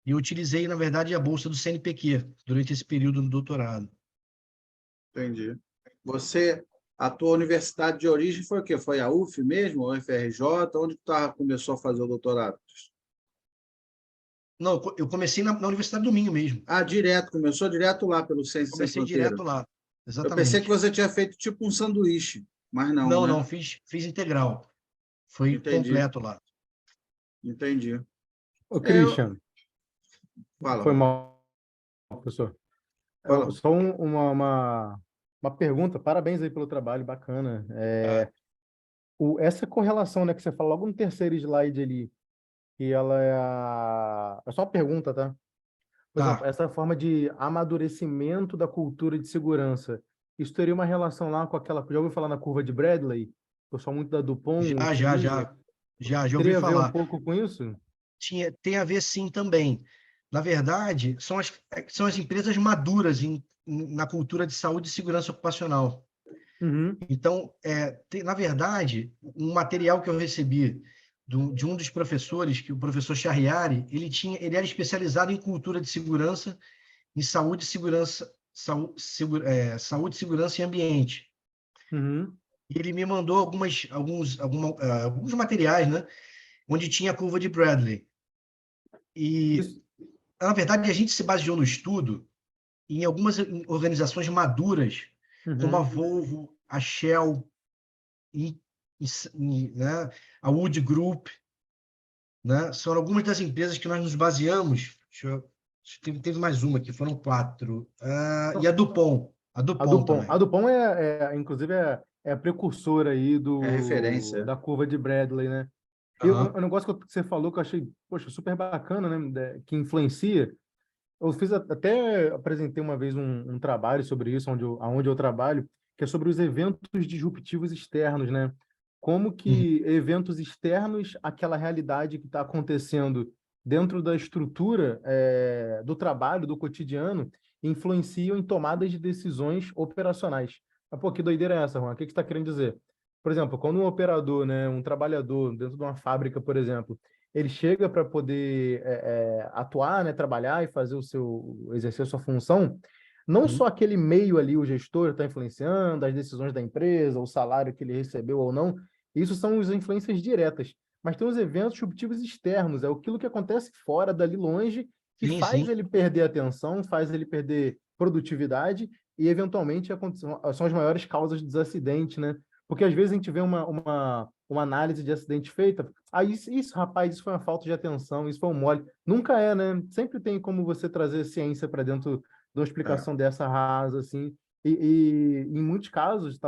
Speaker 2: e eu utilizei, na verdade, a bolsa do CNPq durante esse período no doutorado.
Speaker 1: Entendi. A tua universidade de origem foi o quê? Foi a UF mesmo, ou a UFRJ? Onde tu começou a fazer o doutorado?
Speaker 2: Não, eu comecei na Universidade do Minho mesmo.
Speaker 1: Começou direto lá pelo Ciências Sem Fronteiras.
Speaker 2: Direto lá, exatamente.
Speaker 1: Eu pensei que você tinha feito tipo um sanduíche, mas não,
Speaker 2: não,
Speaker 1: né?
Speaker 2: Não, fiz integral. Foi completo lá.
Speaker 1: Entendi.
Speaker 4: Ô, Christian,
Speaker 1: Fala.
Speaker 4: Foi mal, professor.
Speaker 1: Fala.
Speaker 4: Só uma pergunta, parabéns aí pelo trabalho, bacana. essa correlação, né, que você fala logo no terceiro slide ali, que ela é só uma pergunta, tá? Por exemplo,
Speaker 2: Tá.
Speaker 4: essa forma de amadurecimento da cultura de segurança, isso teria uma relação lá com aquela... Já ouviu falar na curva de Bradley? O pessoal muito da Dupont utiliza.
Speaker 2: Já ouvi
Speaker 4: Teria a ver um
Speaker 2: falar.
Speaker 4: pouco com isso?
Speaker 2: Tem a ver sim também. Na verdade, são as empresas maduras na cultura de saúde e segurança ocupacional.
Speaker 4: Uhum,
Speaker 2: Então, na verdade, um material que eu recebi de um dos professores, que o professor Charriari, ele era especializado em cultura de segurança, em saúde, segurança, saúde, segurança e ambiente.
Speaker 4: uhum.
Speaker 2: E ele me mandou alguns materiais, né, onde tinha a curva de Bradley. E,
Speaker 4: Isso,
Speaker 2: na verdade, a gente se baseou no estudo em algumas organizações maduras, como a
Speaker 4: uhum.
Speaker 2: Volvo, a Shell, e, né, a Wood Group, né? São algumas das empresas que nós nos baseamos. Teve mais uma aqui, foram 4. E a Dupont. A
Speaker 4: A
Speaker 2: Dupont
Speaker 4: Dupont. A
Speaker 2: também.
Speaker 4: Dupont inclusive, é a precursora aí
Speaker 1: É referência.
Speaker 4: da curva de Bradley, né? E
Speaker 2: Aham.
Speaker 4: um negócio que você falou que eu achei, poxa, super bacana, né? Que influencia. Eu até apresentei uma vez um trabalho sobre isso, onde eu trabalho, que é sobre os eventos disruptivos externos, né? Como
Speaker 2: Uhum.
Speaker 4: que eventos externos àquela realidade que está acontecendo dentro da estrutura do trabalho, do cotidiano, influenciam em tomadas de decisões operacionais. Mas, pô, que doideira é essa, Juan? O que você está querendo dizer? Por exemplo, quando um operador, né, um trabalhador dentro de uma fábrica, por exemplo, ele chega para poder atuar, né, trabalhar e exercer a sua função, não só
Speaker 2: Uhum.
Speaker 4: aquele meio ali, o gestor está influenciando as decisões da empresa, o salário que ele recebeu ou não, isso são as influências diretas, mas tem os eventos disruptivos externos, é aquilo que acontece fora, dali longe, que
Speaker 2: Sim,
Speaker 4: faz
Speaker 2: sim.
Speaker 4: ele perder atenção, faz ele perder produtividade e, eventualmente, são as maiores causas dos acidentes, né? Porque, às vezes, a gente vê uma análise de acidente feita, isso, rapaz, isso foi uma falta de atenção, isso foi um mole. Nunca é, né? Sempre tem como você trazer ciência para dentro de uma
Speaker 1: É.
Speaker 4: explicação dessa rasa, assim. Em muitos casos,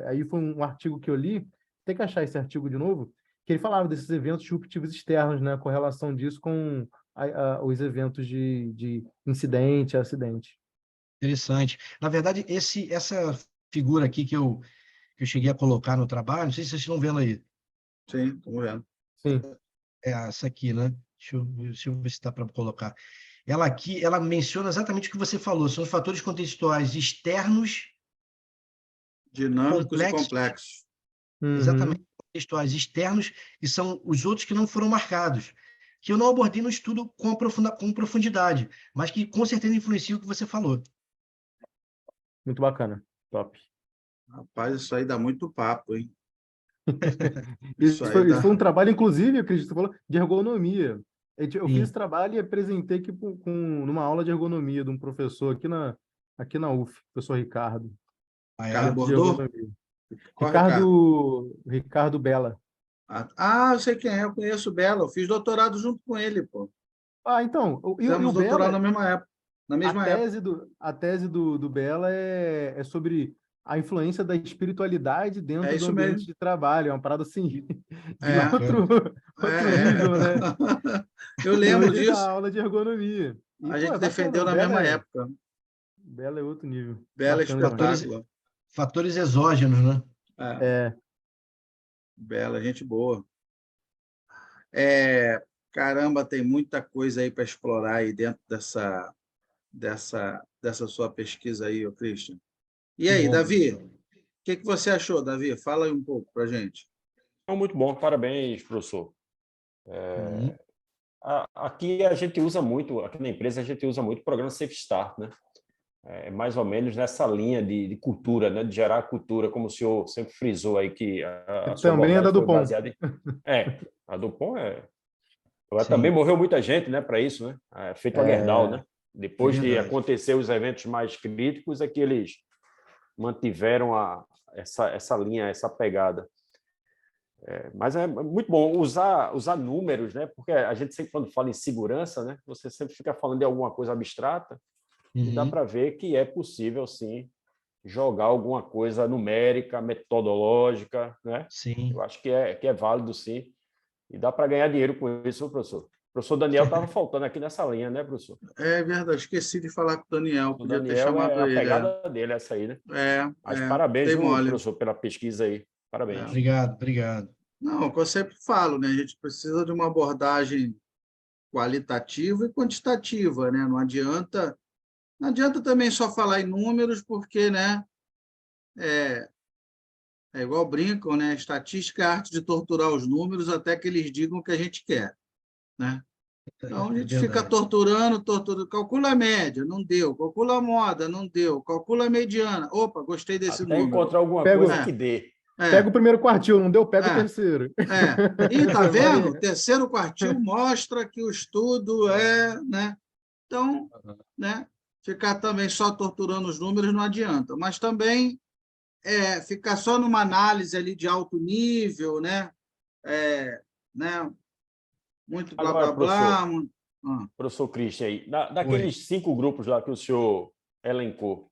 Speaker 4: aí foi um artigo que eu li, tem que achar esse artigo de novo, que ele falava desses eventos disruptivos externos, né? A correlação disso com os eventos de incidente, acidente.
Speaker 2: Interessante. Na verdade, essa figura aqui que eu cheguei a colocar no trabalho, não sei se vocês estão vendo aí.
Speaker 1: Sim, estamos vendo.
Speaker 4: Sim.
Speaker 2: É essa aqui, né? Deixa eu ver se dá para colocar. Ela aqui, ela menciona exatamente o que você falou, são os fatores contextuais externos,
Speaker 1: Dinâmicos e
Speaker 2: complexos,
Speaker 1: complexos.
Speaker 2: exatamente,
Speaker 4: Uhum.
Speaker 2: contextuais externos, e são os outros que não foram marcados, que eu não abordei no estudo com profundidade, mas que com certeza influenciam o que você falou.
Speaker 4: Muito bacana. Top.
Speaker 1: Rapaz, isso aí dá muito papo, hein? Isso
Speaker 4: Isso
Speaker 1: aí
Speaker 4: foi, isso foi um
Speaker 1: dá.
Speaker 4: trabalho, inclusive, acredito, você falou, de ergonomia. Eu fiz esse
Speaker 2: Sim.
Speaker 4: trabalho e apresentei aqui numa aula de ergonomia de um professor aqui na UF, professor Ricardo,
Speaker 2: Ah,
Speaker 1: Ricardo
Speaker 2: é?
Speaker 4: evento de
Speaker 1: Bordô?
Speaker 4: ergonomia.
Speaker 1: Qual, Ricardo?
Speaker 4: Ricardo Bella.
Speaker 1: Eu sei quem é, eu conheço o Bela. Eu fiz doutorado junto com ele, pô.
Speaker 4: Ah, então, e o
Speaker 1: Fizemos doutorado
Speaker 4: Bella,
Speaker 1: na mesma época. Na mesma época.
Speaker 4: a tese do Bella é sobre a influência da espiritualidade
Speaker 1: É
Speaker 4: dentro do
Speaker 1: isso
Speaker 4: ambiente
Speaker 1: mesmo.
Speaker 4: de trabalho. É uma parada assim, de
Speaker 2: Que
Speaker 1: É,
Speaker 2: bacana.
Speaker 4: outro
Speaker 1: é,
Speaker 4: nível, né?
Speaker 1: Eu
Speaker 4: E
Speaker 1: lembro
Speaker 4: hoje ele dá
Speaker 1: disso.
Speaker 4: aula de ergonomia. E,
Speaker 1: A
Speaker 4: pô,
Speaker 1: gente
Speaker 4: é bacana,
Speaker 1: defendeu na mesma época.
Speaker 4: O Bella é outro nível.
Speaker 1: Bela
Speaker 4: Bacana demais.
Speaker 2: Fatores,
Speaker 1: espetáculo.
Speaker 2: fatores exógenos, né?
Speaker 1: É,
Speaker 4: É,
Speaker 1: Bela, gente boa. Caramba, tem muita coisa aí para explorar aí dentro dessa sua pesquisa aí, ô Christian. E
Speaker 2: Que
Speaker 1: aí,
Speaker 2: bom,
Speaker 1: Davi,
Speaker 2: professor.
Speaker 1: o que você achou, Davi? Fala aí um pouco para a gente.
Speaker 3: Então, muito bom, parabéns, professor.
Speaker 2: Uhum.
Speaker 3: Aqui a gente usa muito, aqui na empresa a gente usa muito o programa Safe Start, né? É mais ou menos nessa linha de cultura, né? De gerar cultura, como o senhor sempre frisou aí que
Speaker 4: que
Speaker 3: a sua
Speaker 4: também é da
Speaker 3: abordagem foi
Speaker 4: Dupont.
Speaker 3: baseada em... A Dupont também
Speaker 2: Sim,
Speaker 3: morreu muita gente, né, para isso, né? Feito a Gerdau,
Speaker 4: É,
Speaker 3: né?
Speaker 2: é
Speaker 3: Depois de
Speaker 2: verdade.
Speaker 3: acontecer os eventos mais críticos, é que eles mantiveram essa linha, essa pegada. Mas é muito bom usar números, né? Porque a gente sempre, quando fala em segurança, né? Você sempre fica falando de alguma coisa abstrata e dá
Speaker 2: Uhum.
Speaker 3: para ver que é possível, sim, jogar alguma coisa numérica, metodológica, né?
Speaker 2: Sim.
Speaker 3: Eu acho que é válido, sim. E dá para ganhar dinheiro com isso, professor. O professor Daniel estava faltando aqui nessa linha, né, professor?
Speaker 1: É verdade, esqueci de falar com o Daniel,
Speaker 3: O
Speaker 1: podia ter
Speaker 3: Daniel
Speaker 1: chamado
Speaker 3: é a
Speaker 1: ele.
Speaker 3: pegada dele, essa aí, né? Mas parabéns,
Speaker 1: Dei
Speaker 3: viu,
Speaker 1: mole.
Speaker 3: professor, pela pesquisa aí. Parabéns.
Speaker 2: Obrigado, obrigado.
Speaker 1: Não, o que eu sempre falo, né? A gente precisa de uma abordagem qualitativa e quantitativa, né? Não adianta também só falar em números, porque, né? É igual brincam, né? Estatística é a arte de torturar os números até que eles digam o que a gente quer, né? Então, a
Speaker 2: É
Speaker 1: gente fica
Speaker 2: verdade.
Speaker 1: torturando, calcula a média, não deu, calcula a moda, não deu, calcula a mediana. Opa, gostei desse
Speaker 3: Até
Speaker 1: número.
Speaker 3: encontrar alguma
Speaker 4: Pego,
Speaker 3: coisa
Speaker 1: É,
Speaker 3: que dê.
Speaker 1: é,
Speaker 4: pega o primeiro quartil, não deu? Pega o
Speaker 1: é,
Speaker 4: terceiro.
Speaker 1: é. E tá vendo? O
Speaker 4: Vai-
Speaker 1: terceiro quartil mostra que o estudo né? Então, né? Ficar também só torturando os números não adianta, mas também ficar só numa análise ali de alto nível, né? Né? Muito blá
Speaker 3: Agora,
Speaker 1: blá blá.
Speaker 3: professor,
Speaker 1: Ah,
Speaker 3: professor Christian aí,
Speaker 2: Oi.
Speaker 3: daqueles 5 grupos lá que o senhor elencou,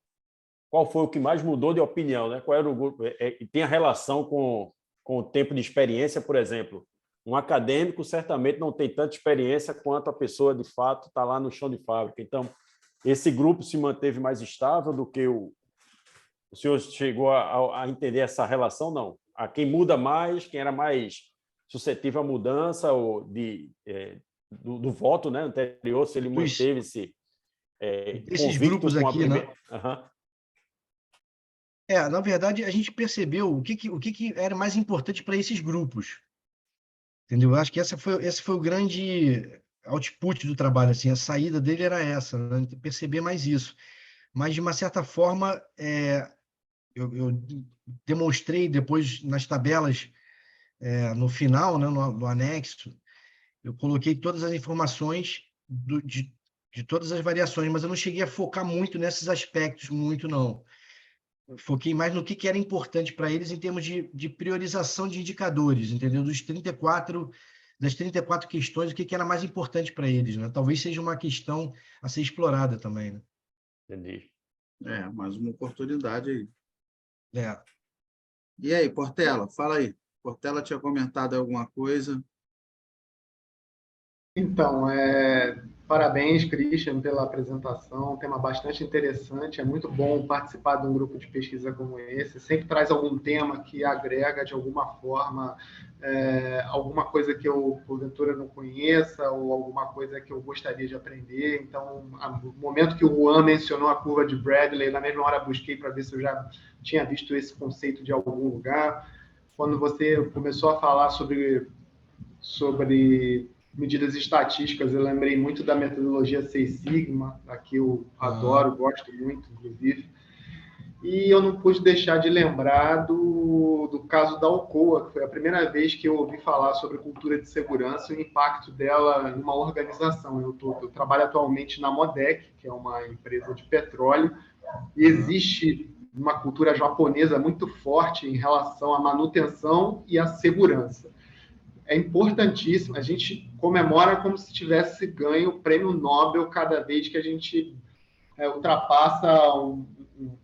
Speaker 3: qual foi o que mais mudou de opinião, né? Qual era o grupo? E tem a relação com o tempo de experiência, por exemplo. Um acadêmico certamente não tem tanta experiência quanto a pessoa, de fato, está lá no chão de fábrica. Então, esse grupo se manteve mais estável do que o senhor chegou a entender essa relação? Não. A quem muda mais, quem era mais suscetível à mudança ou do voto, né, anterior, se ele manteve-se
Speaker 2: Esses
Speaker 3: convicto
Speaker 2: grupos
Speaker 3: com a
Speaker 2: aqui, né?
Speaker 3: primeira... Uhum.
Speaker 2: Na verdade, a gente percebeu o que era mais importante para esses grupos, entendeu? Eu acho que esse foi o grande output do trabalho, assim, a saída dele era essa, né? Perceber mais isso. Mas, de uma certa forma, eu demonstrei depois nas tabelas, no final, né, no anexo, eu coloquei todas as informações de todas as variações, mas eu não cheguei a focar muito nesses aspectos, muito não. Foquei mais no que era importante para eles em termos de priorização de indicadores, entendeu? Das 34 questões, o que era mais importante para eles, né? Talvez seja uma questão a ser explorada também, né?
Speaker 3: Entendi.
Speaker 1: mais uma oportunidade aí.
Speaker 2: É.
Speaker 1: E aí, Portela, fala aí. Portela tinha comentado alguma coisa?
Speaker 5: Então, parabéns, Christian, pela apresentação. Um tema bastante interessante. É muito bom participar de um grupo de pesquisa como esse. Sempre traz algum tema que agrega de alguma forma alguma coisa que eu, porventura, não conheça ou alguma coisa que eu gostaria de aprender. Então, no momento que o Juan mencionou a curva de Bradley, na mesma hora busquei para ver se eu já tinha visto esse conceito de algum lugar. Quando você começou a falar sobre medidas estatísticas, eu lembrei muito da metodologia Seis Sigma, a que eu adoro, gosto muito, inclusive. E eu não pude deixar de lembrar do caso da Alcoa, que foi a primeira vez que eu ouvi falar sobre cultura de segurança e o impacto dela em uma organização. Eu trabalho atualmente na Modec, que é uma empresa de petróleo, e existe uma cultura japonesa muito forte em relação à manutenção e à segurança. É importantíssimo. A gente comemora como se tivesse ganho o prêmio Nobel cada vez que a gente ultrapassa um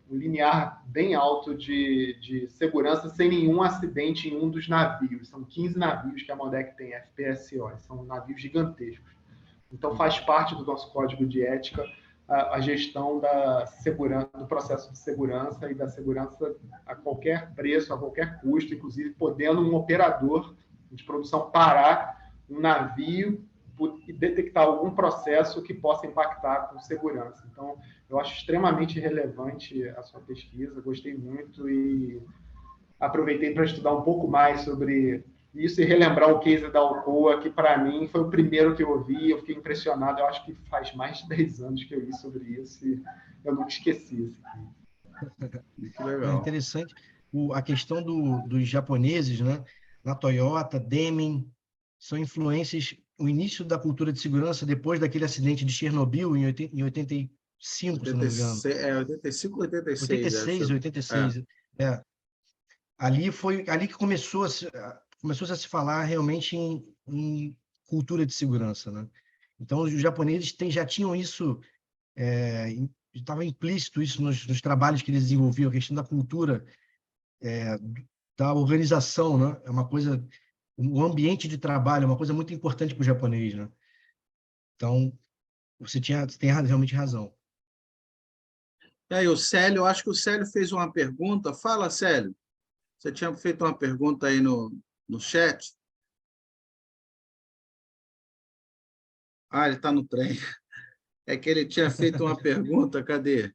Speaker 5: linear bem alto de segurança sem nenhum acidente em um dos navios. São 15 navios que a Modec tem, FPSO, são navios gigantescos. Então, faz parte do nosso código de ética a gestão da segurança, do processo de segurança e da segurança a qualquer preço, a qualquer custo, inclusive podendo um operador de produção parar um navio e detectar algum processo que possa impactar com segurança. Então, eu acho extremamente relevante a sua pesquisa, gostei muito e aproveitei para estudar um pouco mais sobre isso e relembrar o case da Alcoa, que para mim foi o primeiro que eu ouvi, eu fiquei impressionado, eu acho que faz mais de 10 anos que eu li sobre isso e eu nunca esqueci isso aqui.
Speaker 1: Que
Speaker 2: É
Speaker 1: legal.
Speaker 2: interessante a questão dos japoneses, né? Na Toyota, Deming, são influências, o início da cultura de segurança depois daquele acidente de Chernobyl em 85, se não me engano.
Speaker 1: 85 ou 86.
Speaker 2: 86, 86. Ali que começou a se falar realmente em cultura de segurança, né? Então, os japoneses já tinham isso estava implícito isso nos trabalhos que eles desenvolviam, a questão da cultura, da organização, né? É uma coisa, o ambiente de trabalho é uma coisa muito importante para o japonês, né? Então, você tem realmente razão.
Speaker 1: E aí, o Célio, eu acho que o Célio fez uma pergunta. Fala, Célio. Você tinha feito uma pergunta aí no chat. Ah, ele está no trem. É que ele tinha feito uma pergunta, cadê?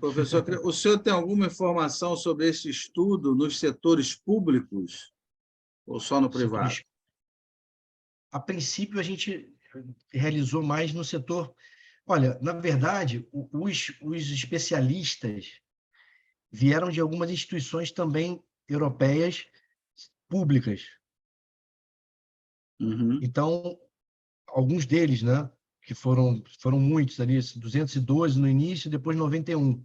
Speaker 1: Professor, o senhor tem alguma informação sobre esse estudo nos setores públicos ou só no privado?
Speaker 2: A princípio, a gente realizou mais no setor. Olha, na verdade, os especialistas vieram de algumas instituições também europeias públicas.
Speaker 1: Uhum.
Speaker 2: Então, alguns deles, né, que foram muitos ali, 212 no início, depois 91.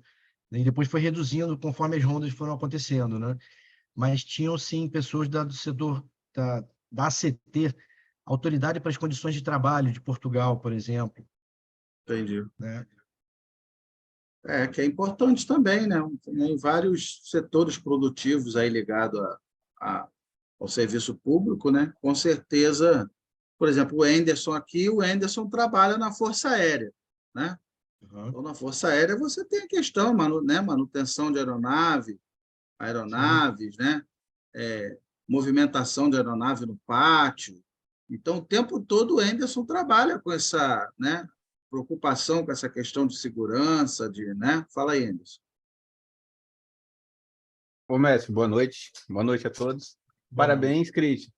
Speaker 2: E depois foi reduzindo conforme as rondas foram acontecendo, né? Mas tinham, sim, pessoas do setor da ACT, Autoridade para as Condições de Trabalho de Portugal, por exemplo.
Speaker 1: Entendi.
Speaker 2: Né?
Speaker 1: Que é importante também, né? Tem vários setores produtivos aí ligados ao serviço público, né? Com certeza, por exemplo, o Anderson trabalha na Força Aérea, né?
Speaker 2: Uhum.
Speaker 1: Então, na Força Aérea você tem a questão, né? Manutenção de aeronaves, né? Movimentação de aeronave no pátio. Então, o tempo todo o Anderson trabalha com essa, né, preocupação com essa questão de segurança, né? Fala aí, Anderson.
Speaker 6: Ô, mestre, boa noite. Boa noite a todos. Parabéns, Cristian,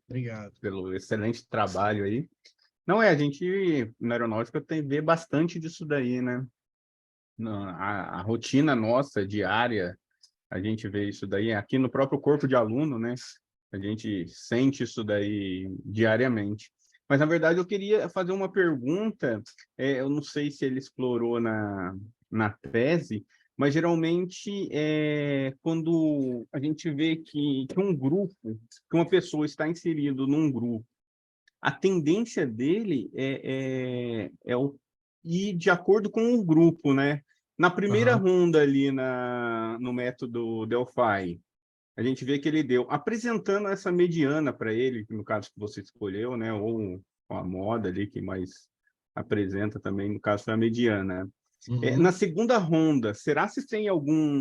Speaker 2: Obrigado.
Speaker 6: pelo excelente trabalho aí. Não a gente, na aeronáutica, vê bastante disso daí, né? A rotina nossa, diária, a gente vê isso daí aqui no próprio corpo de aluno, né? A gente sente isso daí diariamente. Mas, na verdade, eu queria fazer uma pergunta, eu não sei se ele explorou na tese, mas geralmente quando a gente vê que um grupo, que uma pessoa está inserido num grupo, a tendência dele é ir de acordo com o grupo, né? Na primeira ronda ali no método Delphi, a gente vê que ele deu, apresentando essa mediana para ele, no caso que você escolheu, né? Ou a moda ali que mais apresenta também, no caso foi a mediana. Na segunda ronda, será se tem algum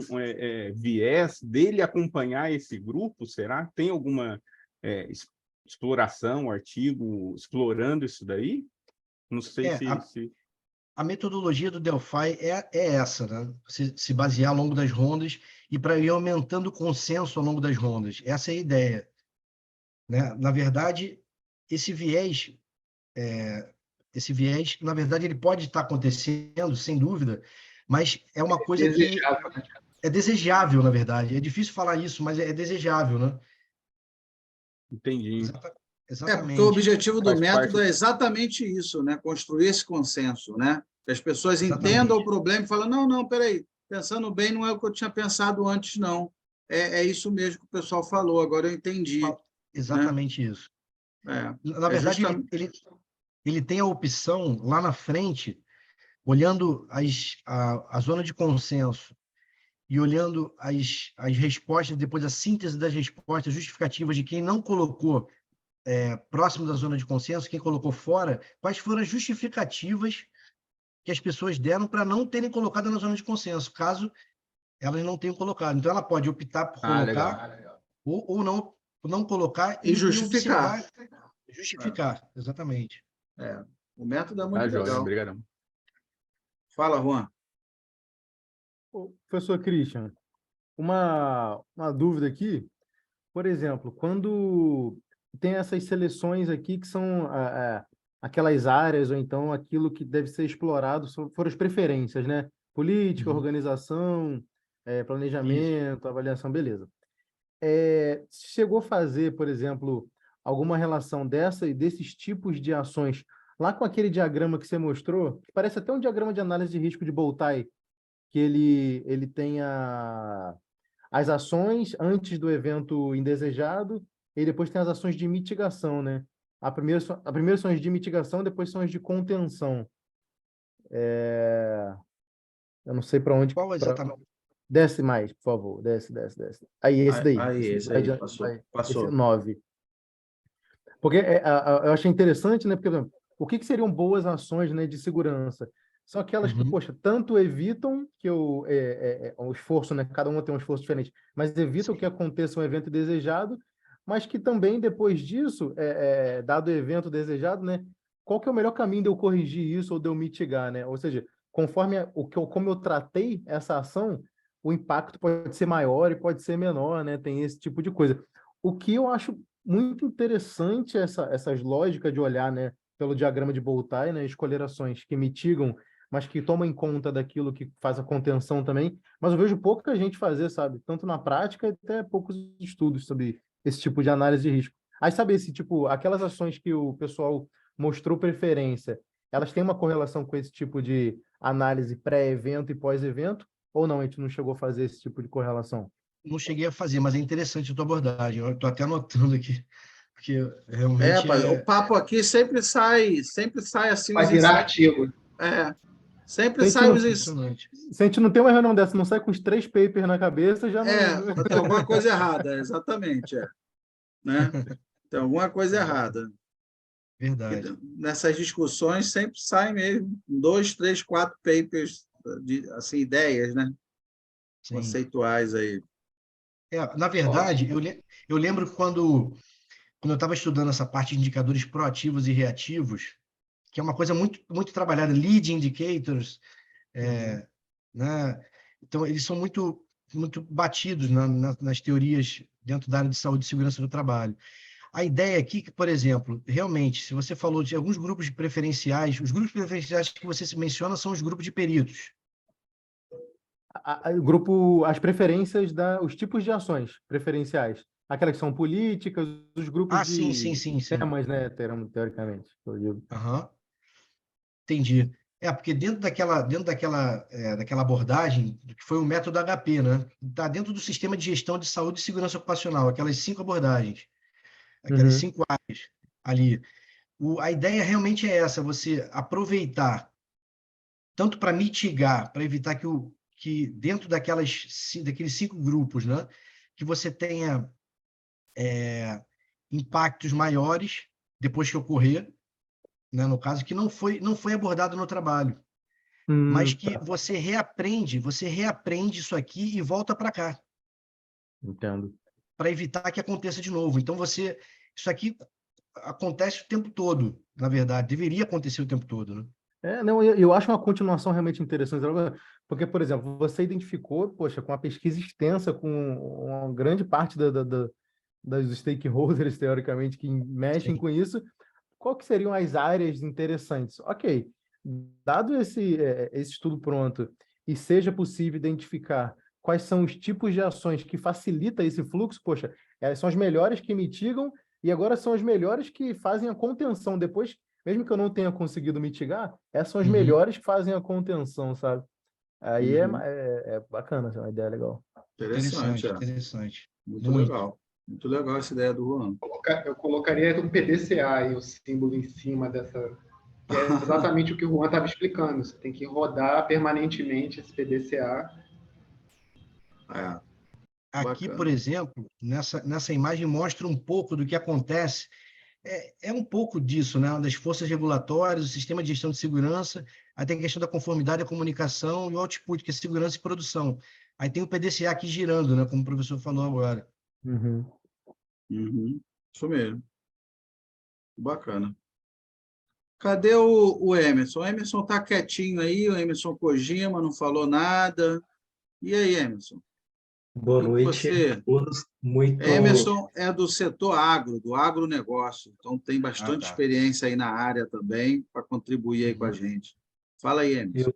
Speaker 6: viés dele acompanhar esse grupo? Será? Tem alguma exploração, artigo explorando isso daí? Não sei se...
Speaker 2: A metodologia do Delphi é essa, né? Você se basear ao longo das rondas e para ir aumentando o consenso ao longo das rondas. Essa é a ideia. Né? Na verdade, esse viés, na verdade, ele pode estar acontecendo, sem dúvida, mas é uma coisa
Speaker 5: desejável,
Speaker 2: que é desejável, na verdade. É difícil falar isso, mas é desejável, né?
Speaker 6: Entendi.
Speaker 2: Exatamente.
Speaker 1: Porque o objetivo do
Speaker 6: Faz
Speaker 1: método
Speaker 6: parte...
Speaker 1: é exatamente isso, né? Construir esse consenso, né? Que as pessoas entendam o problema e falem, não, peraí, pensando bem, não é o que eu tinha pensado antes, não. É isso mesmo que o pessoal falou, agora eu entendi.
Speaker 2: Exatamente, né? Isso. Na verdade, ele tem a opção lá na frente, olhando a zona de consenso e olhando as respostas, depois a síntese das respostas justificativas de quem não colocou próximo da zona de consenso, quem colocou fora, quais foram as justificativas que as pessoas deram para não terem colocado na zona de consenso, caso elas não tenham colocado. Então, ela pode optar por colocar ou não colocar
Speaker 1: e justificar.
Speaker 2: Observar, justificar, exatamente.
Speaker 1: O método é muito legal.
Speaker 6: Joia, obrigadão.
Speaker 1: Fala, Juan.
Speaker 4: Professor Christian, uma dúvida aqui. Por exemplo, quando tem essas seleções aqui que são aquelas áreas, ou então aquilo que deve ser explorado, foram as preferências, né? Política, organização, planejamento, avaliação, beleza. Chegou a fazer, por exemplo, alguma relação desses tipos de ações lá com aquele diagrama que você mostrou, que parece até um diagrama de análise de risco de Boltai, que ele tem as ações antes do evento indesejado e depois tem as ações de mitigação, né? A primeira são as de mitigação, depois são as de contenção. Eu não sei para onde...
Speaker 2: Qual exatamente?
Speaker 4: Desce mais, por favor. Desce. Aí, esse daí.
Speaker 1: Aí, esse aí, passou.
Speaker 4: Esse 9. Porque eu achei interessante, né? Porque, por exemplo, o que seriam boas ações, né, de segurança? São aquelas que, poxa, tanto evitam que o esforço, né? Cada uma tem um esforço diferente, mas evitam que aconteça um evento desejado, mas que também, depois disso, dado o evento desejado, né? Qual que é o melhor caminho de eu corrigir isso ou de eu mitigar, né? Ou seja, conforme como eu tratei essa ação, o impacto pode ser maior e pode ser menor, né? Tem esse tipo de coisa. O que eu acho muito interessante essas lógicas de olhar, né, pelo diagrama de Boltzmann, né, escolher ações que mitigam, mas que tomam em conta daquilo que faz a contenção também. Mas eu vejo pouca gente fazer, sabe? Tanto na prática, até poucos estudos sobre esse tipo de análise de risco. Aí, sabe, aquelas ações que o pessoal mostrou preferência, elas têm uma correlação com esse tipo de análise pré-evento e pós-evento? Ou não, a gente não chegou a fazer esse tipo de correlação?
Speaker 2: Não cheguei a fazer, mas é interessante a tua abordagem. Eu estou até anotando aqui, porque realmente
Speaker 1: o papo aqui sempre sai assim.
Speaker 5: Vai virar artigo.
Speaker 1: Sempre sai os...
Speaker 4: Se a gente não tem uma reunião dessa, não sai com os 3 papers na cabeça, já não...
Speaker 1: Tem alguma coisa errada, exatamente. Né? Tem alguma coisa errada.
Speaker 2: Verdade.
Speaker 1: Nessas discussões sempre saem mesmo 2, 3, 4 papers, assim, ideias, né?
Speaker 2: Sim.
Speaker 1: Conceituais aí.
Speaker 2: Na verdade, eu lembro que quando eu estava estudando essa parte de indicadores proativos e reativos, que é uma coisa muito, muito trabalhada, lead indicators, né? Então, eles são muito, muito batidos nas teorias dentro da área de saúde e segurança do trabalho. A ideia aqui é que, por exemplo, realmente, se você falou de alguns grupos preferenciais, os grupos preferenciais que você menciona são os grupos de peritos.
Speaker 4: As preferências, os tipos de ações preferenciais. Aquelas que são políticas, os grupos de
Speaker 2: sim.
Speaker 4: temas, né, teoricamente.
Speaker 2: Entendi. Porque dentro daquela abordagem, que foi o método HP, né? Está dentro do sistema de gestão de saúde e segurança ocupacional, aquelas 5 abordagens, aquelas 5 áreas ali. A ideia realmente é essa, você aproveitar, tanto para mitigar, para evitar que dentro daqueles 5 grupos, né, que você tenha impactos maiores depois que ocorrer, né, no caso, que não foi abordado no trabalho, mas que você reaprende isso aqui e volta para cá.
Speaker 4: Entendo.
Speaker 2: Para evitar que aconteça de novo. Então, isso aqui acontece o tempo todo, na verdade, deveria acontecer o tempo todo, né?
Speaker 4: Eu acho uma continuação realmente interessante, porque, por exemplo, você identificou, poxa, com uma pesquisa extensa, com uma grande parte dos stakeholders, teoricamente, que mexem com isso, qual que seriam as áreas interessantes? Ok, dado esse estudo pronto, e seja possível identificar quais são os tipos de ações que facilitam esse fluxo, poxa, são as melhores que mitigam, e agora são as melhores que fazem a contenção. Depois, mesmo que eu não tenha conseguido mitigar, essas são as melhores que fazem a contenção, sabe? Aí é bacana, é uma ideia legal.
Speaker 2: Interessante.
Speaker 1: Muito legal. Muito legal essa ideia do Juan.
Speaker 5: Eu colocaria um PDCA aí, o símbolo em cima dessa... Que é exatamente o que o Juan estava explicando. Você tem que rodar permanentemente esse PDCA.
Speaker 2: Aqui, por exemplo, nessa imagem mostra um pouco do que acontece. É um pouco disso, né? Das forças regulatórias, o sistema de gestão de segurança, aí tem a questão da conformidade, a comunicação e o output, que é segurança e produção. Aí tem o PDCA aqui girando, né? Como o professor falou agora.
Speaker 1: Isso mesmo. Bacana. Cadê o Emerson? O Emerson está quietinho aí, o Emerson Kojima não falou nada. E aí, Emerson?
Speaker 7: Boa noite a todos.
Speaker 1: Emerson é do setor do agronegócio, então tem bastante experiência aí na área também para contribuir aí com a gente. Fala aí, Emerson.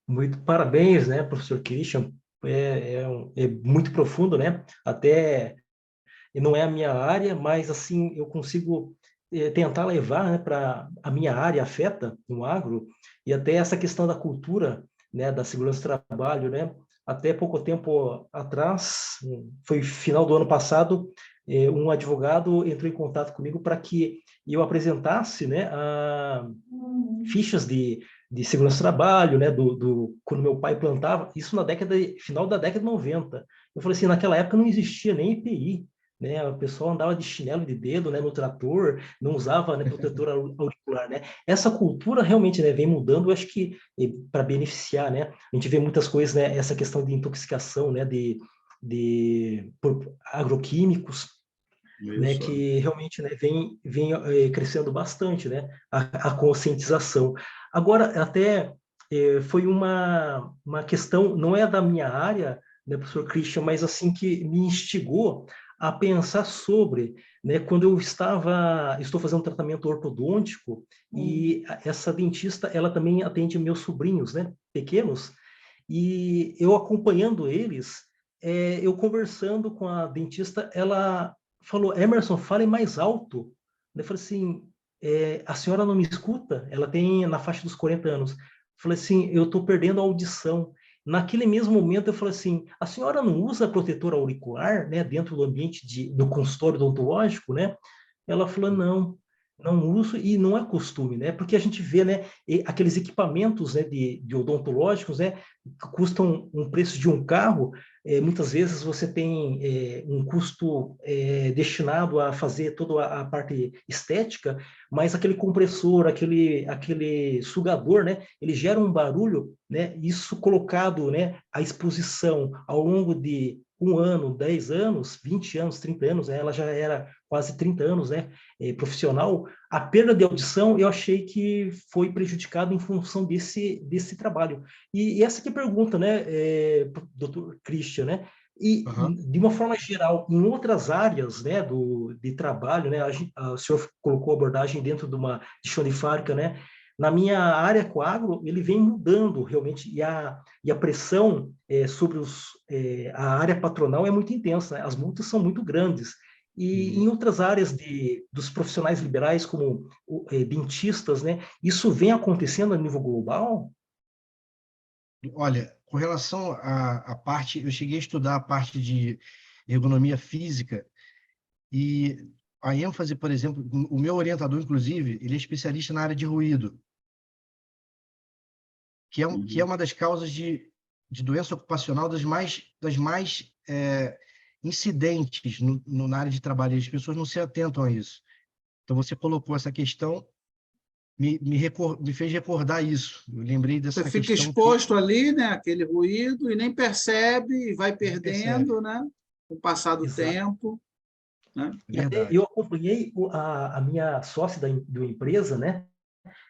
Speaker 7: Muito parabéns, né, professor Christian? É muito profundo, né? Até não é a minha área, mas assim eu consigo tentar levar, né, para a minha área afeta no agro, e até essa questão da cultura, né, da segurança do trabalho, né? Até pouco tempo atrás, foi final do ano passado, um advogado entrou em contato comigo para que eu apresentasse, né, fichas de segurança do trabalho, né, quando meu pai plantava, isso final da década de 90. Eu falei assim, naquela época não existia nem EPI, né, o pessoal andava de chinelo de dedo, né, no trator, não usava, né, protetor auricular, né. Essa cultura realmente, né, vem mudando, eu acho que para beneficiar, né, a gente vê muitas coisas, né, essa questão de intoxicação, né, por agroquímicos, né,
Speaker 1: Isso.
Speaker 7: que realmente, né, vem crescendo bastante, né, a conscientização. Agora, até foi uma questão, não é da minha área, né, professor Christian, mas assim que me instigou a pensar sobre, né, quando eu estou fazendo um tratamento ortodôntico e essa dentista, ela também atende meus sobrinhos, né, pequenos, e eu acompanhando eles, eu conversando com a dentista, ela falou, Emerson, fale mais alto. Eu falei assim, a senhora não me escuta? Ela tem na faixa dos 40 anos. Eu falei assim, eu estou perdendo a audição. Naquele mesmo momento, eu falei assim, a senhora não usa protetor auricular, né, dentro do ambiente do consultório odontológico, né? Ela falou, não uso e não é costume, né? Porque a gente vê, né, aqueles equipamentos, né, de odontológicos, né, que custam um preço de um carro, muitas vezes você tem um custo destinado a fazer toda a parte estética, mas aquele compressor, aquele sugador, né, ele gera um barulho, né, isso colocado, né, à exposição ao longo de 1 ano, 10 anos, 20 anos, 30 anos, né, ela já era quase 30 anos, né, profissional, a perda de audição eu achei que foi prejudicada em função desse trabalho. E essa que é a pergunta, né, doutor Christian, né? E, de uma forma geral, em outras áreas, né, de trabalho, né, o senhor colocou a abordagem dentro de chão de fábrica, né? Na minha área com agro, ele vem mudando realmente, e a pressão sobre a área patronal é muito intensa, né? As multas são muito grandes. E em outras áreas dos profissionais liberais, como dentistas, né, isso vem acontecendo a nível global?
Speaker 2: Olha, com relação à parte, eu cheguei a estudar a parte de ergonomia física e a ênfase, por exemplo, o meu orientador, inclusive, ele é especialista na área de ruído, que é uma das causas de doença ocupacional das mais incidentes na área de trabalho. As pessoas não se atentam a isso. Então, você colocou essa questão, me fez recordar isso. Eu lembrei
Speaker 1: Você
Speaker 2: dessa
Speaker 1: fica
Speaker 2: questão
Speaker 1: exposto ali, né, aquele ruído, e nem percebe, e vai
Speaker 2: nem percebe.
Speaker 1: perdendo, né, com o passar do
Speaker 7: Exato.
Speaker 1: tempo. Né?
Speaker 7: E até eu acompanhei a minha sócia da empresa, né?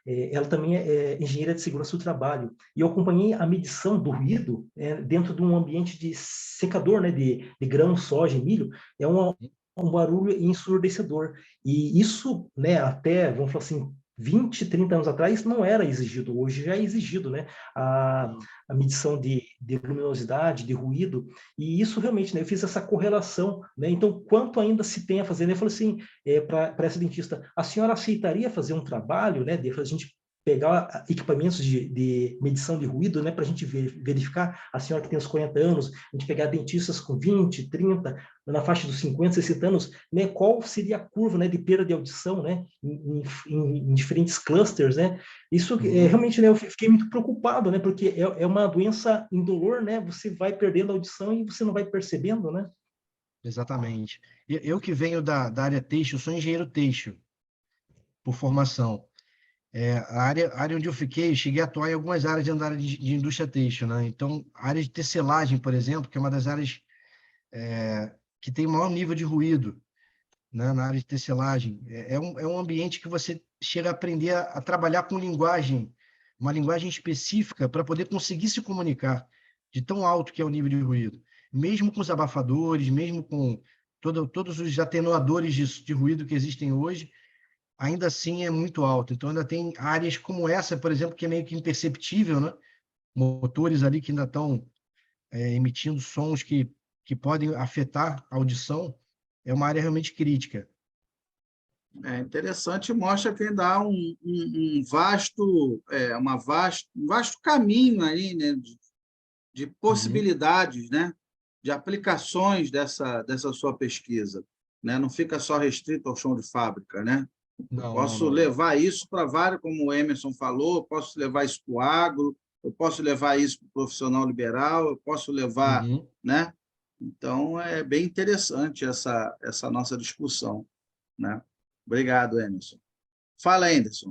Speaker 7: Ela também é engenheira de segurança do trabalho. E eu acompanhei a medição do ruído dentro de um ambiente de secador, né, de grão, soja e milho. É um barulho ensurdecedor. E isso, né, até, vamos falar assim, 20, 30 anos atrás não era exigido, hoje já é exigido, né? A medição de luminosidade, de ruído, e isso realmente, né, eu fiz essa correlação, né? Então, quanto ainda se tem a fazer, né? Eu falei assim, para essa dentista, a senhora aceitaria fazer um trabalho, né, de a gente pegar equipamentos de medição de ruído, né, para a gente verificar, a senhora que tem uns 40 anos, a gente pegar dentistas com 20, 30, na faixa dos 50, 60 anos, né, qual seria a curva, né, de perda de audição, né, em diferentes clusters, né? Isso realmente, né, eu fiquei muito preocupado, né, porque é uma doença indolor, né, você vai perdendo a audição e você não vai percebendo, né?
Speaker 2: Exatamente. Eu que venho da área têxtil, sou engenheiro têxtil, por formação. A área onde eu fiquei, cheguei a atuar em algumas áreas dentro da área de indústria têxtil, né? Então, a área de tecelagem, por exemplo, que é uma das áreas que tem maior nível de ruído, né? Na área de tecelagem. É um ambiente que você chega a aprender a trabalhar com uma linguagem específica para poder conseguir se comunicar, de tão alto que é o nível de ruído. Mesmo com os abafadores, mesmo com todos os atenuadores de ruído que existem hoje, ainda assim é muito alto. Então, ainda tem áreas como essa, por exemplo, que é meio que imperceptível, né? Motores ali que ainda estão emitindo sons que podem afetar a audição, é uma área realmente crítica.
Speaker 1: É interessante, mostra que dá um vasto caminho aí, né, de possibilidades, né, de aplicações dessa sua pesquisa. né? Não fica só restrito ao chão de fábrica, né?
Speaker 2: Não,
Speaker 1: Posso
Speaker 2: não.
Speaker 1: levar isso para vários, como o Emerson falou, posso levar isso para o agro, eu posso levar isso para o profissional liberal, eu posso levar,
Speaker 2: Uhum.
Speaker 1: né? Então, é bem interessante essa nossa discussão, né? Obrigado, Emerson. Fala, Anderson.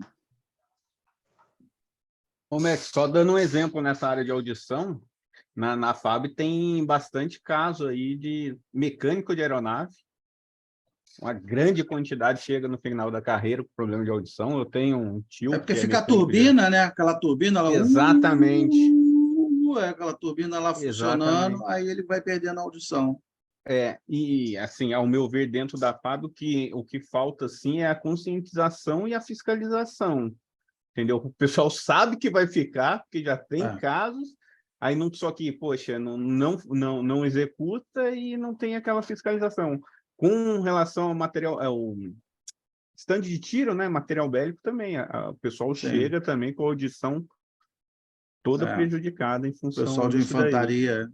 Speaker 6: Ô, Max, só dando um exemplo nessa área de audição, na FAB tem bastante caso aí de mecânico de aeronave, uma grande quantidade chega no final da carreira com problema de audição. Eu tenho um tio
Speaker 1: É porque
Speaker 6: que é
Speaker 1: fica a
Speaker 6: mecânico de...
Speaker 1: turbina, né? Aquela turbina, ela...
Speaker 6: Exatamente.
Speaker 1: Aquela turbina lá funcionando,
Speaker 6: Exatamente.
Speaker 1: aí ele vai perdendo a audição.
Speaker 6: E, assim, ao meu ver, dentro da FAB, o que falta, assim, é a conscientização e a fiscalização, entendeu? O pessoal sabe que vai ficar, porque já tem
Speaker 1: É.
Speaker 6: casos, aí não só que, poxa, não executa e não tem aquela fiscalização. Com relação ao material, o stand de tiro, né, material bélico também, o pessoal
Speaker 1: Sim.
Speaker 6: chega também com a audição toda
Speaker 1: É.
Speaker 6: prejudicada em função
Speaker 1: Pessoal de
Speaker 6: disso daí.
Speaker 1: infantaria,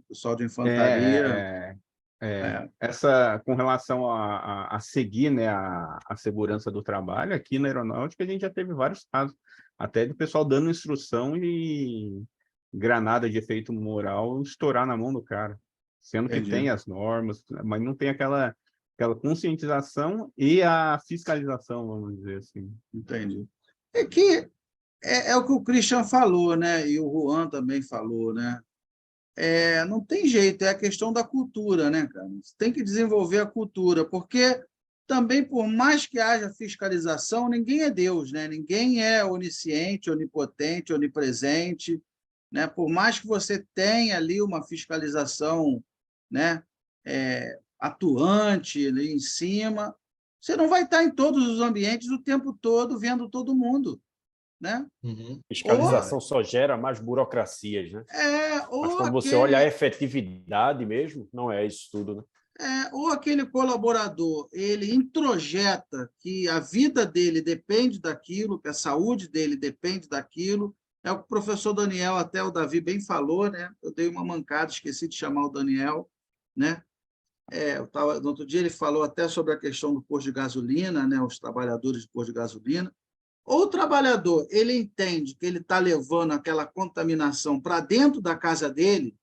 Speaker 6: Com relação a seguir, né, a segurança do trabalho, aqui na aeronáutica a gente já teve vários casos, até de pessoal dando instrução e granada de efeito moral estourar na mão do cara, sendo que
Speaker 1: Entendi.
Speaker 6: tem as normas, mas não tem aquela conscientização e a fiscalização, vamos dizer assim.
Speaker 1: Entendi. É que é o que o Christian falou, né? E o Juan também falou, né? Não tem jeito, é a questão da cultura, né, cara? Você tem que desenvolver a cultura, porque também, por mais que haja fiscalização, ninguém é Deus, né? Ninguém é onisciente, onipotente, onipresente, né? Por mais que você tenha ali uma fiscalização, né, atuante ali em cima, você não vai estar em todos os ambientes o tempo todo vendo todo mundo, né?
Speaker 2: Uhum.
Speaker 3: Fiscalização só gera mais burocracias, né? Mas
Speaker 1: Ou
Speaker 3: quando você olha a efetividade mesmo, não é isso tudo, né?
Speaker 1: ou aquele colaborador, ele introjeta que a vida dele depende daquilo, que a saúde dele depende daquilo. É o que o professor Daniel, até o Davi bem falou, né? Eu dei uma mancada, esqueci de chamar o Daniel, né? No outro dia ele falou até sobre a questão do posto de gasolina, né? Os trabalhadores do posto de gasolina. Ou o trabalhador, ele entende que ele está levando aquela contaminação para dentro da casa dele,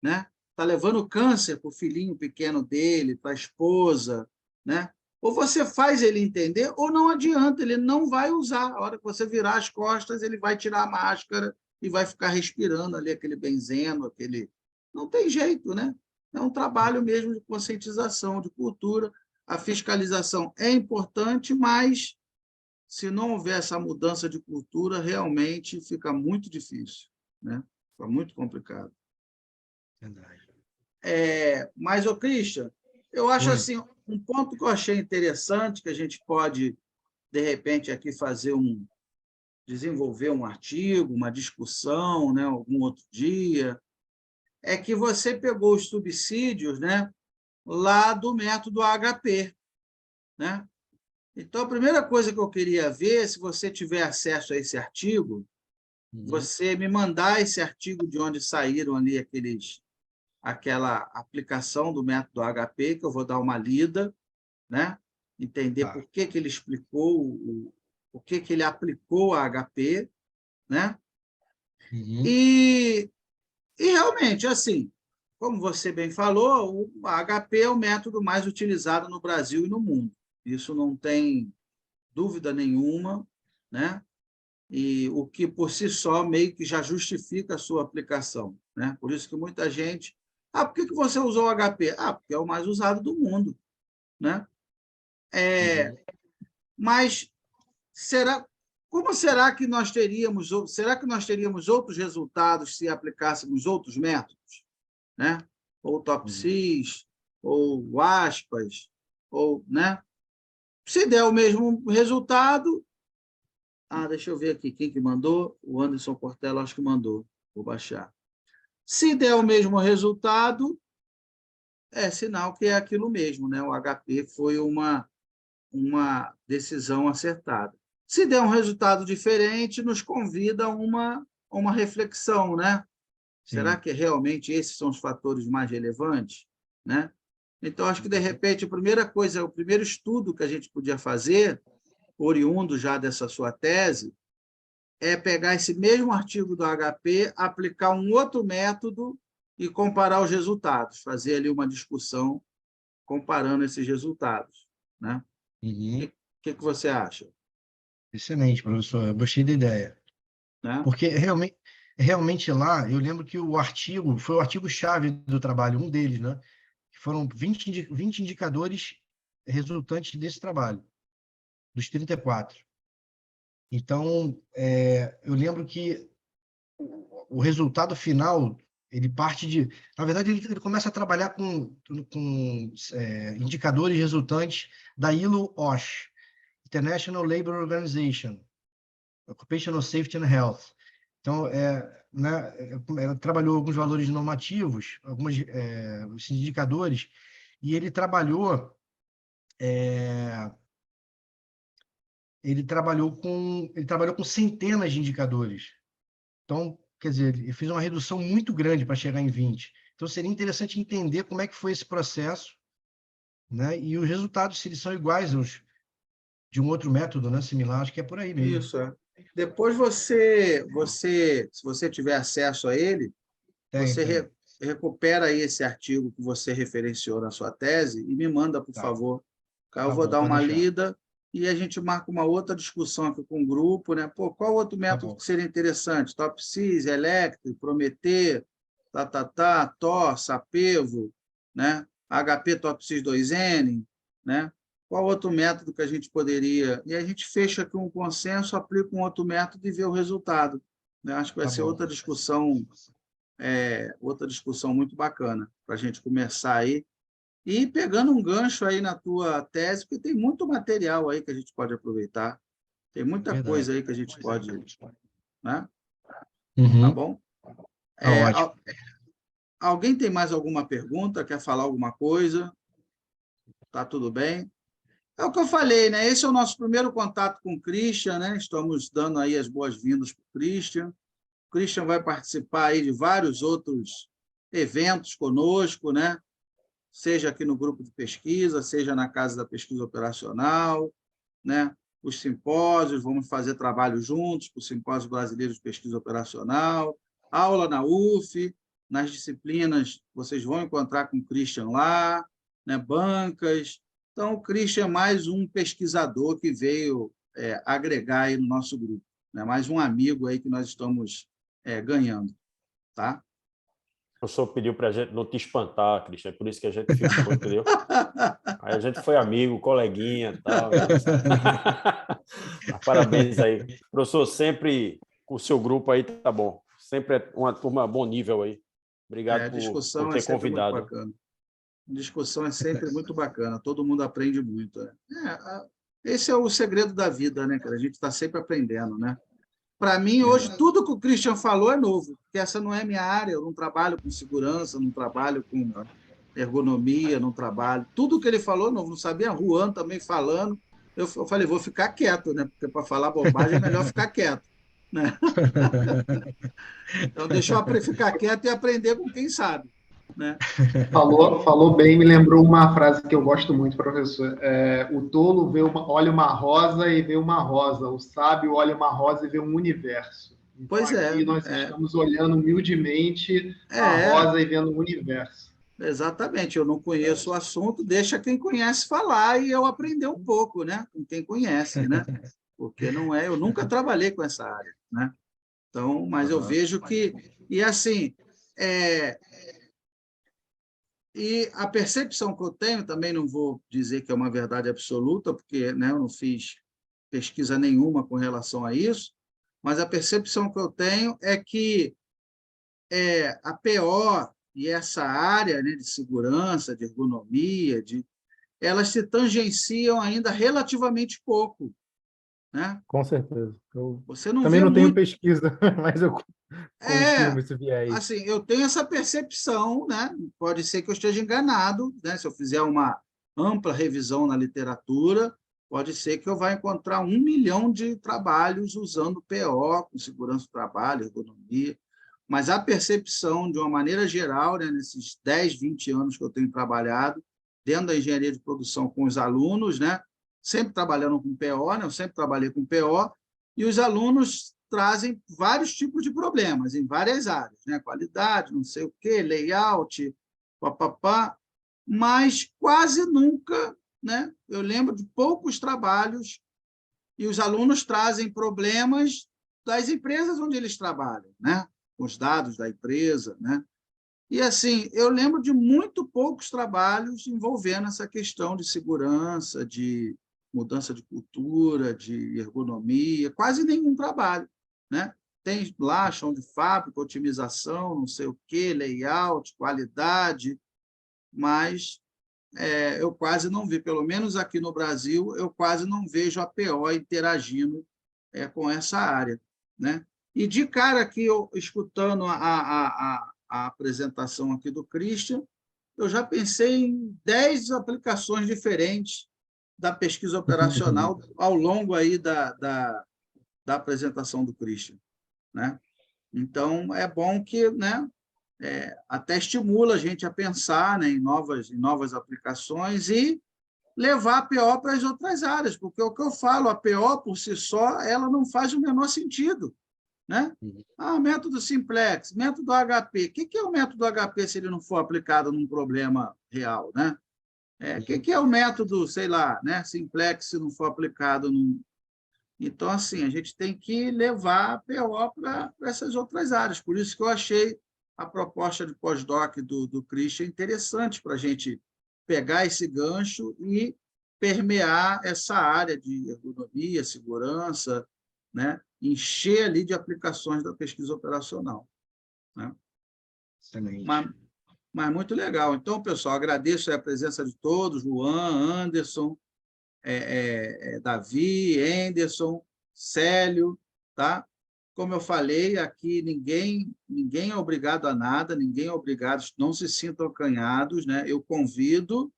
Speaker 1: né? Está levando câncer para o filhinho pequeno dele, para a esposa, né? Ou você faz ele entender, ou não adianta, ele não vai usar. A hora que você virar as costas, ele vai tirar a máscara e vai ficar respirando ali aquele benzeno, aquele... Não tem jeito, né? É um trabalho mesmo de conscientização, de cultura. A fiscalização é importante, mas se não houver essa mudança de cultura, realmente fica muito difícil, né? Fica muito complicado.
Speaker 2: Verdade.
Speaker 1: Mas, Christian, eu acho
Speaker 2: Oi.
Speaker 1: assim, um ponto que eu achei interessante, que a gente pode, de repente, aqui desenvolver um artigo, uma discussão, né, algum outro dia, é que você pegou os subsídios, né, lá do método AHP, né? Então, a primeira coisa que eu queria ver, se você tiver acesso a esse artigo, você me mandar esse artigo de onde saíram ali aquela aplicação do método AHP, que eu vou dar uma lida, né? Entender por que ele explicou, por que ele aplicou a AHP, né? E realmente, assim, como você bem falou, o AHP é o método mais utilizado no Brasil e no mundo. Isso não tem dúvida nenhuma, né? E o que, por si só, meio que já justifica a sua aplicação, né? Por isso que muita gente... por que você usou o HP? Porque é o mais usado do mundo, né? Mas como será que nós teríamos... Será que nós teríamos outros resultados se aplicássemos outros métodos, né? Ou TOPSIS, ou o ASPAS, ou, né? Se der o mesmo resultado... deixa eu ver aqui quem que mandou. O Anderson Portela, acho que mandou. Vou baixar. Se der o mesmo resultado, é sinal que é aquilo mesmo, né? O HP foi uma decisão acertada. Se der um resultado diferente, nos convida a uma reflexão, né? Será que realmente esses são os fatores mais relevantes, né? Então, acho que, de repente, a primeira coisa, o primeiro estudo que a gente podia fazer, oriundo já dessa sua tese, é pegar esse mesmo artigo do HP, aplicar um outro método e comparar os resultados, fazer ali uma discussão comparando esses resultados, né?
Speaker 2: Uhum.
Speaker 1: O que você acha?
Speaker 2: Excelente, professor. Eu gostei da ideia.
Speaker 1: Né?
Speaker 2: Porque realmente lá, eu lembro que o artigo, foi o artigo-chave do trabalho, um deles, né? Que foram 20 indicadores resultantes desse trabalho, dos 34. Então, eu lembro que o resultado final, ele parte de... Na verdade, ele começa a trabalhar com indicadores resultantes da ILO-OSH, International Labour Organization, Occupational Safety and Health. Então, ela trabalhou alguns valores normativos, os indicadores, e ele trabalhou com centenas de indicadores. Então, quer dizer, ele fez uma redução muito grande para chegar em 20. Então, seria interessante entender como é que foi esse processo, né? E os resultados, se eles são iguais aos de um outro método, né, similar, acho que é por aí mesmo.
Speaker 1: Isso, é. Depois se você tiver acesso a ele, você recupera aí esse artigo que você referenciou na sua tese e me manda, por favor. Eu vou dar uma lida e a gente marca uma outra discussão aqui com o grupo, né? Pô, qual outro método que seria interessante? TOPSIS, Electric, Prometer, TOR, Sapevo, né? HP TOPSIS 2N, né? Qual outro método que a gente poderia... E a gente fecha aqui um consenso, aplica um outro método e vê o resultado. Né? Acho que vai ser outra discussão muito bacana para a gente começar aí. E pegando um gancho aí na tua tese, porque tem muito material aí que a gente pode aproveitar. Tem muita coisa aí que a gente pode... Né? Tá bom?
Speaker 2: Ótimo.
Speaker 1: Alguém tem mais alguma pergunta? Quer falar alguma coisa? Tá tudo bem? É o que eu falei, né? Esse é o nosso primeiro contato com o Christian, né? Estamos dando aí as boas-vindas para o Christian. O Christian vai participar aí de vários outros eventos conosco, né? Seja aqui no grupo de pesquisa, seja na Casa da Pesquisa Operacional, né? Os simpósios, vamos fazer trabalho juntos para o Simpósio Brasileiro de Pesquisa Operacional, aula na UF, nas disciplinas, vocês vão encontrar com o Christian lá, né? Bancas. Então, o Christian é mais um pesquisador que veio agregar aí no nosso grupo, né? Mais um amigo aí que nós estamos ganhando, tá?
Speaker 3: O professor pediu para a gente não te espantar, Christian, é por isso que a gente ficou, entendeu? Aí a gente foi amigo, coleguinha e tal. Parabéns aí. Professor, sempre com o seu grupo aí tá bom. Sempre é uma turma bom nível aí. Obrigado por ter convidado.
Speaker 1: Muito bacana. A discussão é sempre muito bacana, todo mundo aprende muito. Esse é o segredo da vida, né, cara? A gente está sempre aprendendo, né? Para mim, hoje, tudo que o Christian falou é novo, porque essa não é minha área, eu não trabalho com segurança, não trabalho com ergonomia, não trabalho. Tudo que ele falou é novo, não sabia. Juan também falando. Eu falei, vou ficar quieto, né? Porque para falar bobagem é melhor ficar quieto. Né? Então, deixa eu ficar quieto e aprender com quem sabe. Né?
Speaker 5: Falou bem, me lembrou uma frase que eu gosto muito, professor. O tolo olha uma rosa e vê uma rosa, o sábio olha uma rosa e vê um universo. Então,
Speaker 1: pois
Speaker 5: aqui nós estamos olhando humildemente a rosa e vendo o universo.
Speaker 1: Exatamente, eu não conheço o assunto, deixa quem conhece falar e eu aprender um pouco, né? Com quem conhece, né? Porque eu nunca trabalhei com essa área, né? Então, mas eu vejo que... E assim... E a percepção que eu tenho, também não vou dizer que é uma verdade absoluta, porque, né, eu não fiz pesquisa nenhuma com relação a isso, mas a percepção que eu tenho é que a PO e essa área, né, de segurança, de ergonomia, elas se tangenciam ainda relativamente pouco. Né?
Speaker 4: Com certeza.
Speaker 1: Você não
Speaker 4: também
Speaker 1: vê
Speaker 4: não tenho
Speaker 1: muito...
Speaker 4: pesquisa, mas eu confirmo esse viés.
Speaker 1: Assim, eu tenho essa percepção, né? Pode ser que eu esteja enganado, né? Se eu fizer uma ampla revisão na literatura, pode ser que eu vá encontrar 1 milhão de trabalhos usando PO, com segurança do trabalho, ergonomia, mas a percepção, de uma maneira geral, né, nesses 10, 20 anos que eu tenho trabalhado, dentro da engenharia de produção com os alunos, né? Sempre trabalhando com PO, né? Eu sempre trabalhei com PO, e os alunos trazem vários tipos de problemas em várias áreas, né? Qualidade, não sei o quê, layout, papapá, mas quase nunca, né? Eu lembro de poucos trabalhos e os alunos trazem problemas das empresas onde eles trabalham, né? Com os dados da empresa, né? E, assim, eu lembro de muito poucos trabalhos envolvendo essa questão de segurança, de mudança de cultura, de ergonomia, quase nenhum trabalho, né? Tem lá chão de fábrica, otimização, não sei o quê, layout, qualidade, mas eu quase não vi, pelo menos aqui no Brasil, eu quase não vejo a PO interagindo com essa área, né? E de cara aqui, eu, escutando a apresentação aqui do Christian, eu já pensei em 10 aplicações diferentes da pesquisa operacional ao longo aí da apresentação do Christian, né? Então, é bom que, né, até estimula a gente a pensar, né, em novas aplicações e levar a PO para as outras áreas, porque o que eu falo, a PO, por si só, ela não faz o menor sentido, né? Método simplex, método HP. O que é o método HP se ele não for aplicado num problema real, né? O que é o método, sei lá, né, simplex se não for aplicado num... Então, assim, a gente tem que levar a PO para essas outras áreas. Por isso que eu achei a proposta de pós-doc do Christian interessante para a gente pegar esse gancho e permear essa área de ergonomia, segurança, né? Encher ali de aplicações da pesquisa operacional, né?
Speaker 2: Excelente.
Speaker 1: Mas muito legal. Então, pessoal, agradeço a presença de todos, Luan, Anderson, Davi, Anderson, Célio, tá? Como eu falei, aqui ninguém é obrigado a nada, ninguém é obrigado, não se sintam acanhados, né? Eu convido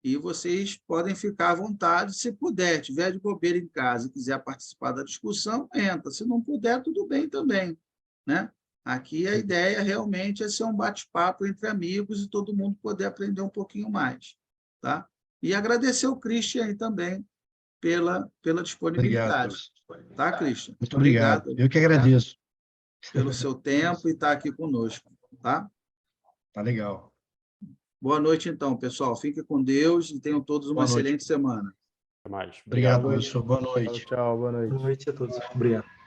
Speaker 1: e vocês podem ficar à vontade. Se puder, tiver de bobeira em casa e quiser participar da discussão, entra. Se não puder, tudo bem também, né? Aqui a ideia realmente é ser um bate-papo entre amigos e todo mundo poder aprender um pouquinho mais, tá? E agradecer ao Christian aí também pela disponibilidade.
Speaker 2: Obrigado.
Speaker 1: Tá, Christian?
Speaker 2: Muito obrigado. Eu que agradeço.
Speaker 1: Pelo seu tempo e estar aqui conosco, tá?
Speaker 2: Tá legal.
Speaker 1: Boa noite, então, pessoal. Fiquem com Deus e tenham todos uma excelente semana.
Speaker 3: Até mais.
Speaker 2: Obrigado,
Speaker 3: Obrigado.
Speaker 2: professor. Boa noite.
Speaker 4: Tchau, boa noite.
Speaker 7: Boa noite a todos. Obrigado.